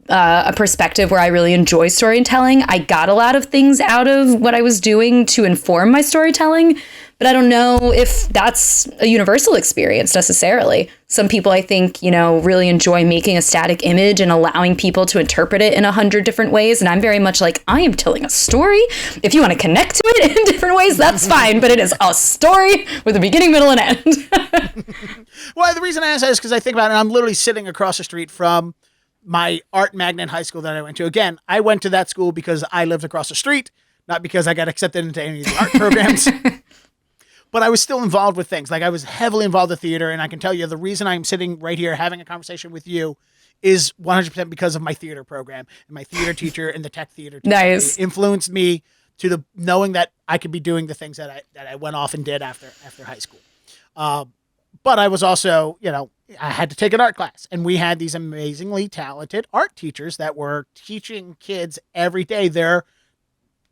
a perspective where I really enjoy storytelling, I got a lot of things out of what I was doing to inform my storytelling. But I don't know if that's a universal experience necessarily. Some people, I think, really enjoy making a static image and allowing people to interpret it in 100 different ways. And I'm very much like, I am telling a story. If you want to connect to it in different ways, that's fine. But it is a story with a beginning, middle, and end.
Well, the reason I ask that is because I think about it, I'm literally sitting across the street from my art magnet high school that I went to. Again, I went to that school because I lived across the street, not because I got accepted into any of the art programs. But I was still involved with things. Like I was heavily involved with theater. And I can tell you the reason I'm sitting right here having a conversation with you is 100% because of my theater program and my theater teacher and the tech theater teacher.
Nice.
It influenced me to the knowing that I could be doing the things that I went off and did after high school. But I was also, I had to take an art class. And we had these amazingly talented art teachers that were teaching kids every day. Their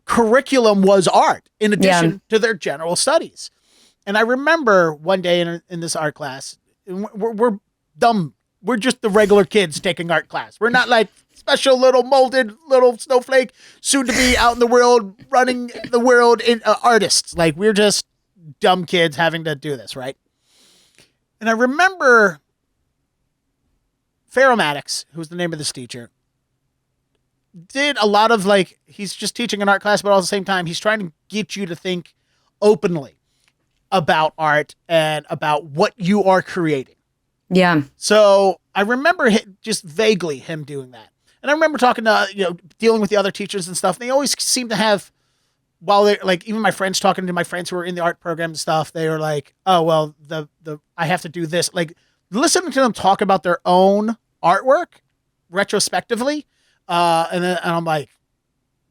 curriculum was art in addition to their general studies. And I remember one day in this art class, we're dumb. We're just the regular kids taking art class. We're not like special little molded little snowflake, soon to be out in the world, running the world in artists. Like we're just dumb kids having to do this, right? And I remember Pharaoh Maddox, who's the name of this teacher, did a lot of like, he's just teaching an art class, but all at the same time, he's trying to get you to think openly about art and about what you are creating.
Yeah.
So I remember just vaguely him doing that. And I remember talking to, dealing with the other teachers and stuff. They always seem to have while they like, even my friends talking to my friends who are in the art program and stuff, they were like, oh, well, the I have to do this. Like listening to them talk about their own artwork retrospectively. And I'm like,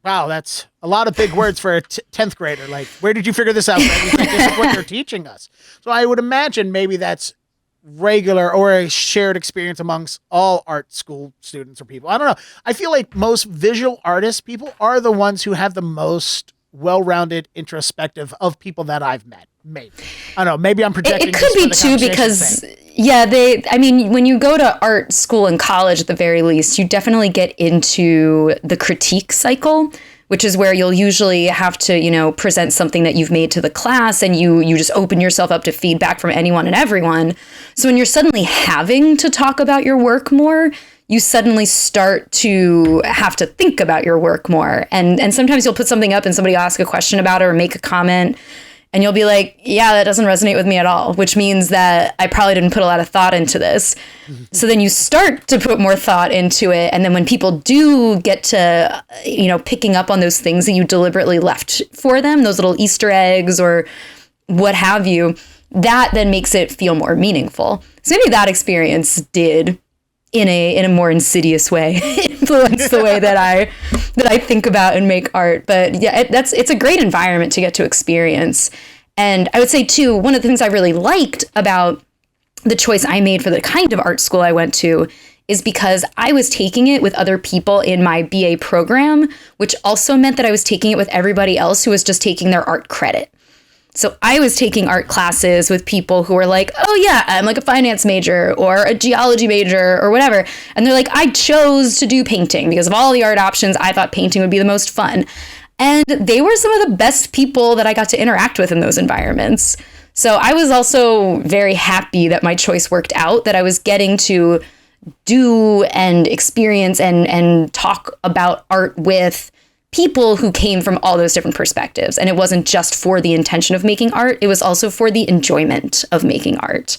wow, that's a lot of big words for a 10th grader. Like, where did you figure this out? Like, this is what they're teaching us. So I would imagine maybe that's regular or a shared experience amongst all art school students or people. I don't know. I feel like most visual artists people are the ones who have the most well-rounded introspective of people that I've met. Maybe. I don't know. Maybe I'm projecting.
It could be too because, when you go to art school in college at the very least, you definitely get into the critique cycle, which is where you'll usually have to, present something that you've made to the class and you just open yourself up to feedback from anyone and everyone. So when you're suddenly having to talk about your work more, you suddenly start to have to think about your work more. And sometimes you'll put something up and somebody will ask a question about it or make a comment. And you'll be like, yeah, that doesn't resonate with me at all, which means that I probably didn't put a lot of thought into this. So then you start to put more thought into it. And then when people do get to, picking up on those things that you deliberately left for them, those little Easter eggs or what have you, that then makes it feel more meaningful. So maybe that experience did, in a more insidious way, influence the way that I think about and make art. But yeah, it's a great environment to get to experience. And I would say too, one of the things I really liked about the choice I made for the kind of art school I went to is because I was taking it with other people in my BA program, which also meant that I was taking it with everybody else who was just taking their art credit. So I was taking art classes with people who were like, oh yeah, I'm like a finance major or a geology major or whatever. And they're like, I chose to do painting because of all the art options. I thought painting would be the most fun. And they were some of the best people that I got to interact with in those environments. So I was also very happy that my choice worked out, that I was getting to do and experience and talk about art with people who came from all those different perspectives. And it wasn't just for the intention of making art, it was also for the enjoyment of making art.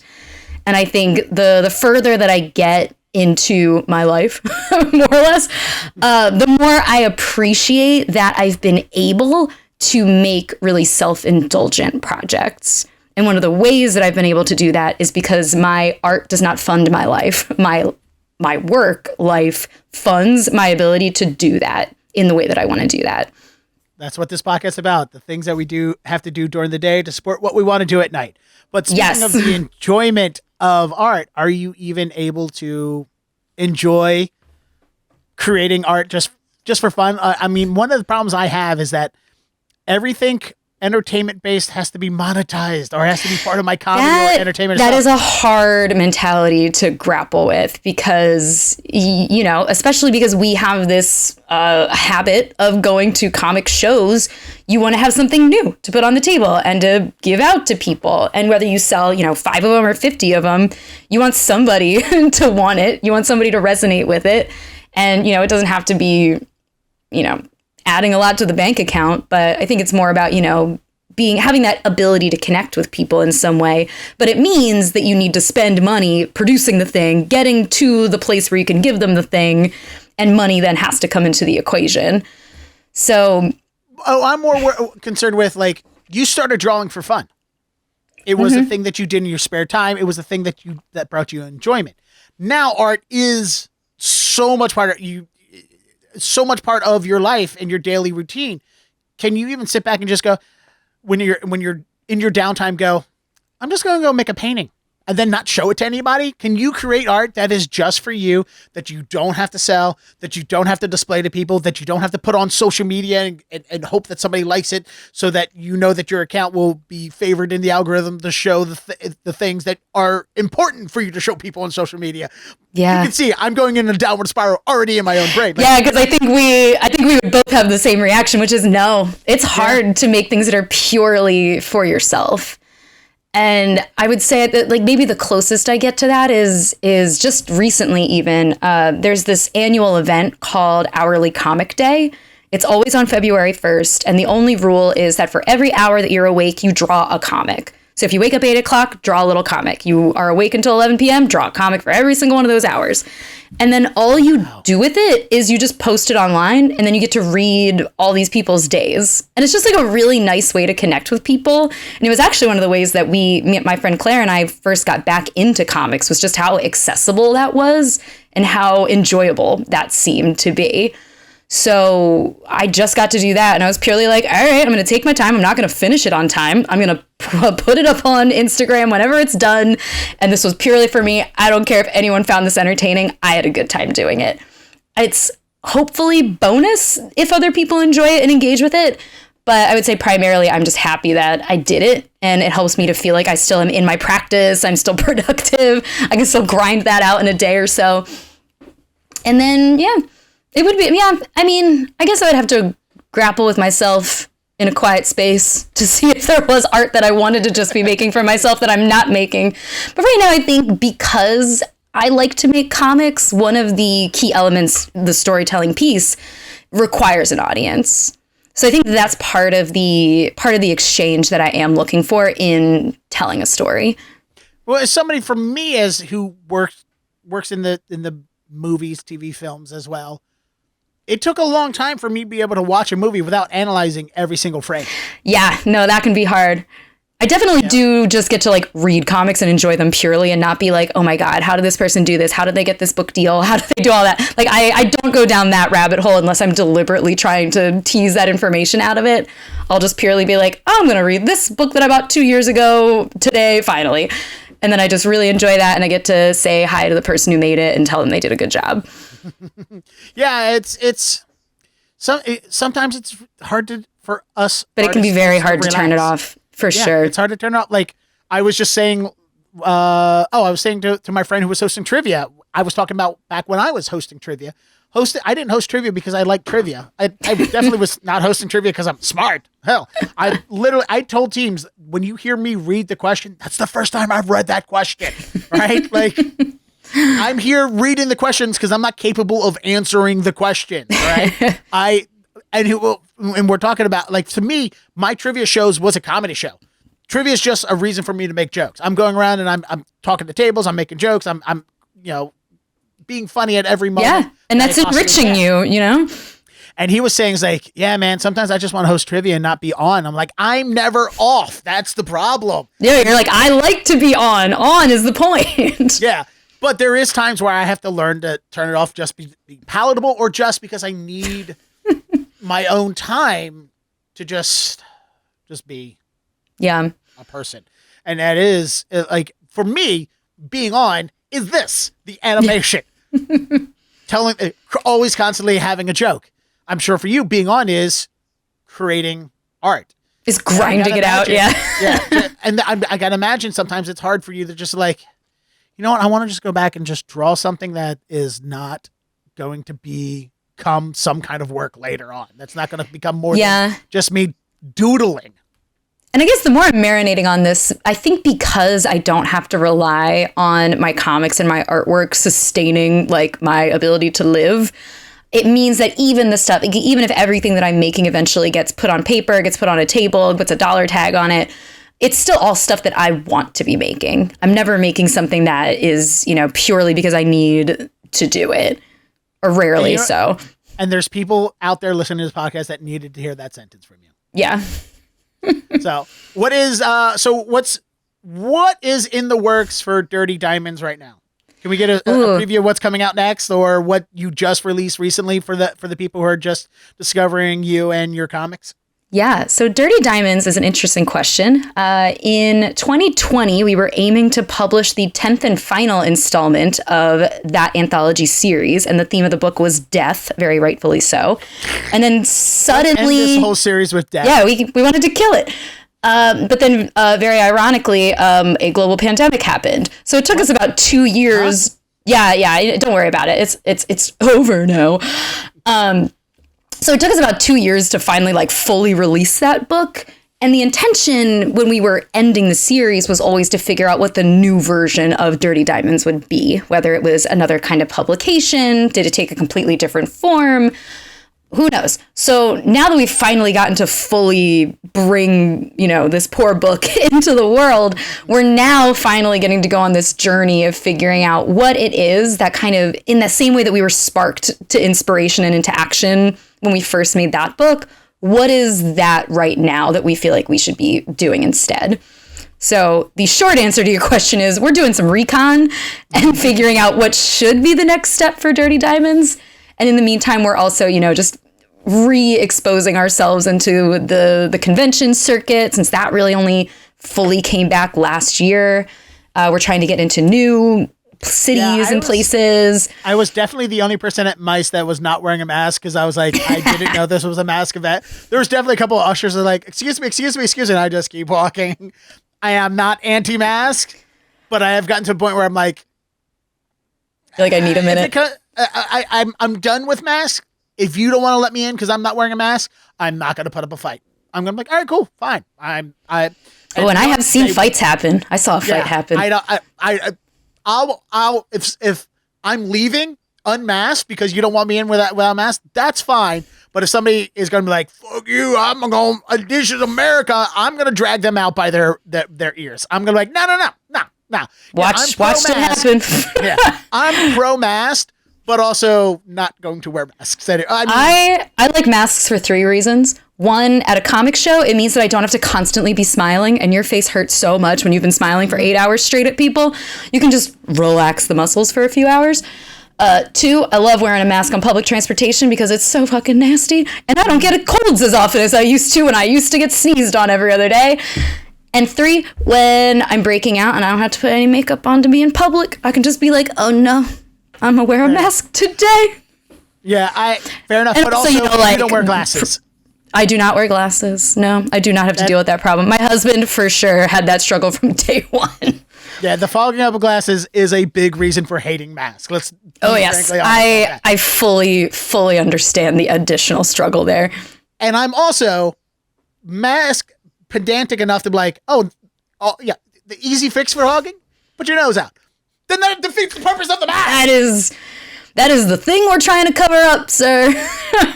And I think the further that I get into my life, more or less, the more I appreciate that I've been able to make really self-indulgent projects. And one of the ways that I've been able to do that is because my art does not fund my life. My work life funds my ability to do that in the way that I want to do that.
That's what this podcast is about. The things that we have to do during the day to support what we want to do at night. But speaking of the enjoyment of art, are you even able to enjoy creating art just for fun? I mean, one of the problems I have is that everything entertainment based has to be monetized or has to be part of my comedy or entertainment.
That is a hard mentality to grapple with because, especially because we have this habit of going to comic shows. You want to have something new to put on the table and to give out to people. And whether you sell, 5 of them or 50 of them, you want somebody to want it. You want somebody to resonate with it. And, it doesn't have to be, adding a lot to the bank account, but I think it's more about, having that ability to connect with people in some way. But it means that you need to spend money producing the thing, getting to the place where you can give them the thing, and money then has to come into the equation. So,
I'm more concerned with you started drawing for fun. It was a thing that you did in your spare time. It was a thing that brought you enjoyment. Now art is so much part of your life and your daily routine. Can you even sit back and just go, when you're in your downtime, go, I'm just going to go make a painting and then not show it to anybody? Can you create art that is just for you, that you don't have to sell, that you don't have to display to people, that you don't have to put on social media and hope that somebody likes it so that that your account will be favored in the algorithm to show the things that are important for you to show people on social media? Yeah. You can see I'm going in a downward spiral already in my own brain.
Yeah, because I think we would both have the same reaction, which is no. It's hard to make things that are purely for yourself. And I would say that maybe the closest I get to that is just recently even, there's this annual event called Hourly Comic Day. It's always on February 1st. And the only rule is that for every hour that you're awake, you draw a comic. So if you wake up 8 o'clock, draw a little comic. You are awake until 11 p.m., draw a comic for every single one of those hours. And then all you do with it is you just post it online, and then you get to read all these people's days. And it's just like a really nice way to connect with people. And it was actually one of the ways that my friend Claire and I first got back into comics, was just how accessible that was and how enjoyable that seemed to be. So I just got to do that, and I was purely like, all right, I'm going to take my time. I'm not going to finish it on time. I'm going to put it up on Instagram whenever it's done. And this was purely for me. I don't care if anyone found this entertaining. I had a good time doing it. It's hopefully bonus if other people enjoy it and engage with it. But I would say primarily I'm just happy that I did it, and it helps me to feel like I still am in my practice. I'm still productive. I can still grind that out in a day or so. And then, yeah. It would be, yeah, I mean, I guess I would have to grapple with myself in a quiet space to see if there was art that I wanted to just be making for myself that I'm not making. But right now, I think because I like to make comics, one of the key elements, the storytelling piece, requires an audience. So I think that's part of the exchange that I am looking for in telling a story.
Well, as somebody from me who works in the movies, TV, films as well, it took a long time for me to be able to watch a movie without analyzing every single frame. Yeah,
no, that can be hard. I definitely do just get to like read comics and enjoy them purely and not be like, oh my God, how did this person do this? How did they get this book deal? How did they do all that? Like, I don't go down that rabbit hole unless I'm deliberately trying to tease that information out of it. I'll just purely be like, oh, I'm going to read this book that I bought 2 years ago today, finally. And then I just really enjoy that. And I get to say hi to the person who made it and tell them they did a good job.
Yeah, sometimes it's hard for us,
but it can be very hard to turn it off for sure. It's
hard to turn off. Like I was just saying, I was saying to my friend who was hosting trivia, I was talking about back when I was hosting trivia. I didn't host trivia because I like trivia. I definitely was not hosting trivia because I'm smart. Hell, I told teams, when you hear me read the question, that's the first time I've read that question, right? Like, I'm here reading the questions because I'm not capable of answering the question, right? And we're talking about, like, to me, my trivia shows was a comedy show. Trivia is just a reason for me to make jokes. I'm going around and I'm talking to tables. I'm making jokes. I'm being funny at every moment.
Yeah, and that's enriching you know?
And he was saying, he's like, yeah, man, sometimes I just want to host trivia and not be on. I'm like, I'm never off. That's the problem.
Yeah, you're like, I like to be on. On is the point.
Yeah. But there is times where I have to learn to turn it off, just be palatable, or just because I need my own time to just be a person. And that is, like, for me, being on is the animation. Always constantly having a joke. I'm sure for you, being on is creating art.
Is grinding it out, yeah.
Yeah. And I gotta imagine sometimes it's hard for you to just like, you know what, I want to just go back and just draw something that is not going to become some kind of work later on. That's not going to become more than just me doodling.
And I guess the more I'm marinating on this, I think because I don't have to rely on my comics and my artwork sustaining like my ability to live, it means that even the stuff, even if everything that I'm making eventually gets put on paper, gets put on a table, puts a dollar tag on it, it's still all stuff that I want to be making. I'm never making something that is, purely because I need to do it, or rarely so.
And there's people out there listening to this podcast that needed to hear that sentence from you.
Yeah.
So what is in the works for Dirty Diamonds right now? Can we get a preview of what's coming out next, or what you just released recently for the people who are just discovering you and your comics?
Yeah, so Dirty Diamonds is an interesting question. In 2020, we were aiming to publish the 10th and final installment of that anthology series, and the theme of the book was death, very rightfully so. And then suddenly...
End this whole series with death.
Yeah, we wanted to kill it. But then, very ironically, a global pandemic happened. So it took us about 2 years. Huh? Yeah, don't worry about it. It's over now. So it took us about 2 years to finally fully release that book. And the intention when we were ending the series was always to figure out what the new version of Dirty Diamonds would be, whether it was another kind of publication, did it take a completely different form? who knows? So now that we've finally gotten to fully bring, this poor book into the world, we're now finally getting to go on this journey of figuring out what it is that kind of, in the same way that we were sparked to inspiration and into action when we first made that book, what is that right now that we feel like we should be doing instead? So the short answer to your question is we're doing some recon and figuring out what should be the next step for Dirty Diamonds. And in the meantime, we're also, just re-exposing ourselves into the convention circuit, since that really only fully came back last year. We're trying to get into new cities and places.
I was definitely the only person at MICE that was not wearing a mask, because I was like, I didn't know this was a mask event. There was definitely a couple of ushers that were like, excuse me, and I just keep walking. I am not anti-mask, but I have gotten to a point where I'm like,
I need a minute.
I'm done with masks. If you don't want to let me in because I'm not wearing a mask, I'm not going to put up a fight. I'm going to be like, all right, cool, fine.
And I have seen fights happen. I saw a fight happen.
If I'm leaving unmasked because you don't want me in without a mask, that's fine. But if somebody is going to be like, fuck you, I'm going to, this is America, I'm going to drag them out by their ears. I'm going to be like, no.
Watch it happen.
I'm pro-masked, but also not going to wear masks.
I like masks for 3 reasons. One, at a comic show, it means that I don't have to constantly be smiling, and your face hurts so much when you've been smiling for 8 hours straight at people. You can just relax the muscles for a few hours. 2, I love wearing a mask on public transportation because it's so fucking nasty, and I don't get colds as often as I used to, and I used to get sneezed on every other day. And 3, when I'm breaking out and I don't have to put any makeup on to be in public, I can just be like, oh no, I'm gonna wear a mask today.
Yeah, fair enough. And but also, you don't wear glasses.
I do not wear glasses. No, I do not have to deal with that problem. My husband, for sure, had that struggle from day one.
Yeah, the fogging up of glasses is a big reason for hating masks.
Yes, I fully understand the additional struggle there.
And I'm also mask pedantic enough to be like, oh yeah, the easy fix for hogging? Put your nose out. Then that defeats the purpose of the mask.
That is the thing we're trying to cover up, sir.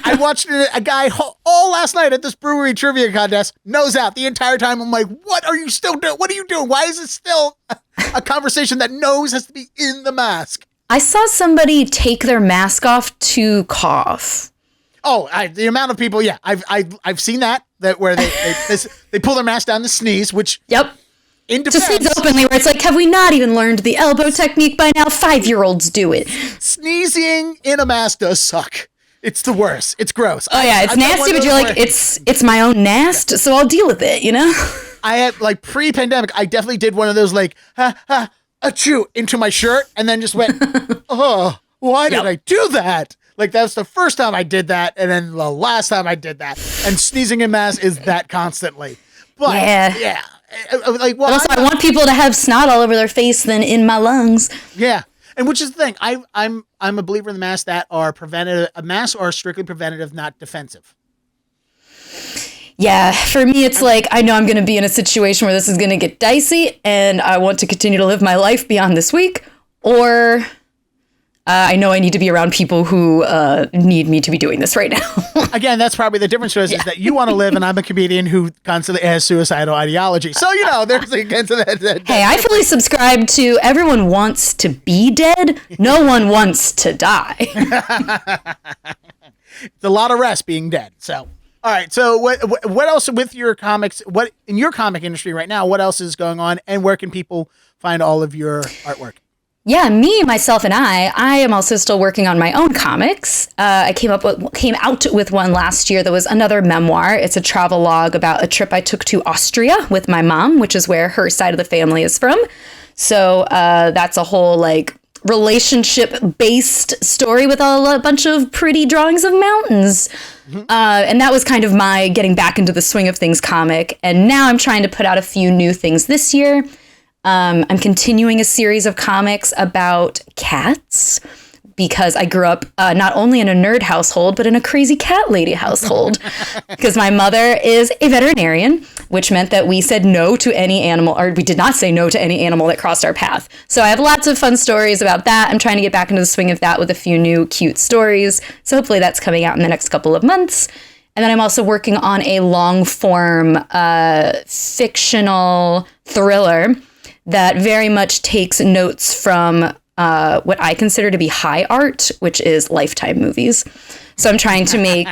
I watched a guy all last night at this brewery trivia contest, nose out the entire time. I'm like, what are you still doing? What are you doing? Why is it still a conversation that nose has to be in the mask?
I saw somebody take their mask off to cough.
Oh, the amount of people, yeah. I've seen that where they pull their mask down to sneeze, which...
Yep.
In defense,
to sneeze openly, where it's like, have we not even learned the elbow technique by now? 5-year-olds do it.
Sneezing in a mask does suck. It's the worst. It's gross.
Oh yeah, it's nasty, but you're like, it's my own nast, so I'll deal with it,
I had, pre-pandemic, I definitely did one of those, achoo, into my shirt, and then just went, oh, why did I do that? That's the first time I did that, and then the last time I did that. And sneezing in mask is that constantly. But, yeah.
But also, I want people to have snot all over their face than in my lungs.
Yeah, and which is the thing. I'm a believer in the masks that are preventative. Masks are strictly preventative, not defensive.
Yeah, for me, it's I know I'm going to be in a situation where this is going to get dicey, and I want to continue to live my life beyond this week, or I know I need to be around people who need me to be doing this right now.
Again, that's probably the difference is that you want to live, and I'm a comedian who constantly has suicidal ideology. So, there's against that.
Hey, I fully subscribe to everyone wants to be dead. No one wants to die.
It's a lot of rest being dead. So, all right. So what else with your comics, what in your comic industry right now, what else is going on, and where can people find all of your artwork?
Yeah, me, myself, and I am also still working on my own comics. I came out with one last year that was another memoir. It's a travel log about a trip I took to Austria with my mom, which is where her side of the family is from. So that's a whole relationship-based story with a bunch of pretty drawings of mountains. Mm-hmm. And that was kind of my getting back into the swing of things comic. And now I'm trying to put out a few new things this year. I'm continuing a series of comics about cats because I grew up not only in a nerd household, but in a crazy cat lady household. Because my mother is a veterinarian, which meant that we said no to any animal, or we did not say no to any animal that crossed our path. So I have lots of fun stories about that. I'm trying to get back into the swing of that with a few new cute stories. So hopefully that's coming out in the next couple of months. And then I'm also working on a long-form fictional thriller that very much takes notes from what I consider to be high art, which is Lifetime movies. So I'm trying to make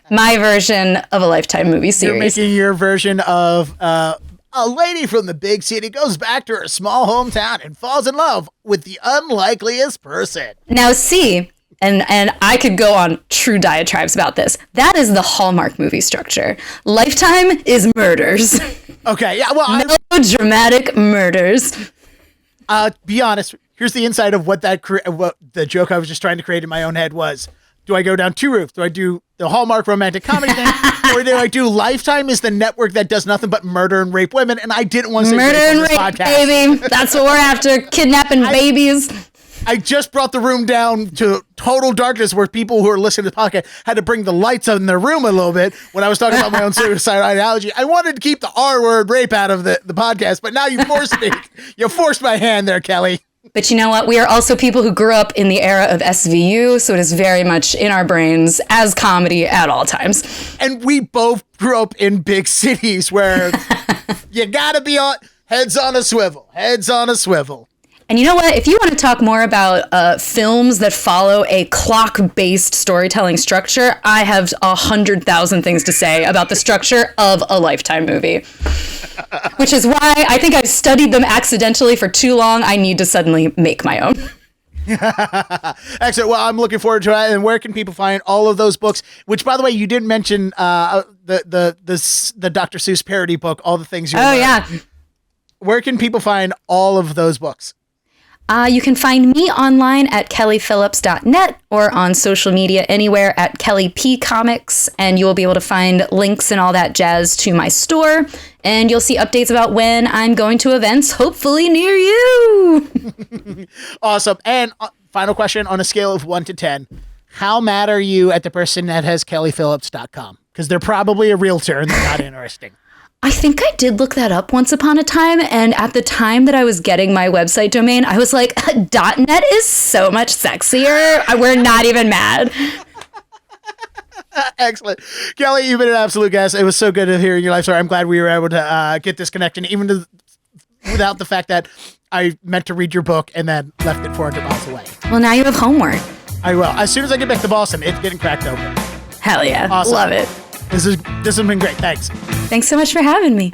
my version of a Lifetime movie series.
You're making your version of a lady from the big city goes back to her small hometown and falls in love with the unlikeliest person.
Now see, and I could go on true diatribes about this. That is the Hallmark movie structure. Lifetime is murders.
Okay, yeah, well,
dramatic murders.
Be honest. Here's the inside of what the joke I was just trying to create in my own head was. Do I go down two routes? Do I do the Hallmark romantic comedy thing? Or do I do Lifetime is the network that does nothing but murder and rape women? And I didn't want to say
murder and rape,
podcast.
baby. That's what we're after. Kidnapping babies.
I just brought the room down to total darkness where people who are listening to the podcast had to bring the lights in their room a little bit when I was talking about my own suicide ideology. I wanted to keep the R word rape out of the podcast, but now you forced me. You forced my hand there, Kelly.
But you know what? We are also people who grew up in the era of SVU, so it is very much in our brains as comedy at all times.
And we both grew up in big cities where you gotta be on heads on a swivel.
And you know what? If you want to talk more about films that follow a clock-based storytelling structure, I have 100,000 things to say about the structure of a Lifetime movie. Which is why I think I've studied them accidentally for too long. I need to suddenly make my own.
Excellent. Well, I'm looking forward to it. And where can people find all of those books? Which, by the way, you didn't mention the Dr. Seuss parody book, all the things you.
Oh, yeah.
Where can people find all of those books?
You can find me online at kellyphillips.net or on social media anywhere at Kelly P Comics, and you will be able to find links and all that jazz to my store, and you'll see updates about when I'm going to events, hopefully near you.
Awesome. And final question, on a scale of 1 to 10, how mad are you at the person that has kellyphillips.com? Because they're probably a realtor and they're not interesting.
I think I did look that up once upon a time, and at the time that I was getting my website domain, I was like, .net is so much sexier. We're not even mad.
Excellent. Kelly, you've been an absolute guest. It was so good to hear your life story. I'm glad we were able to get this connection, even without the fact that I meant to read your book and then left it 400 miles away.
Well, now you have homework.
I will. As soon as I get back to Boston, it's getting cracked open.
Hell yeah.
Awesome.
Love it.
This has been great. Thanks.
Thanks so much for having me.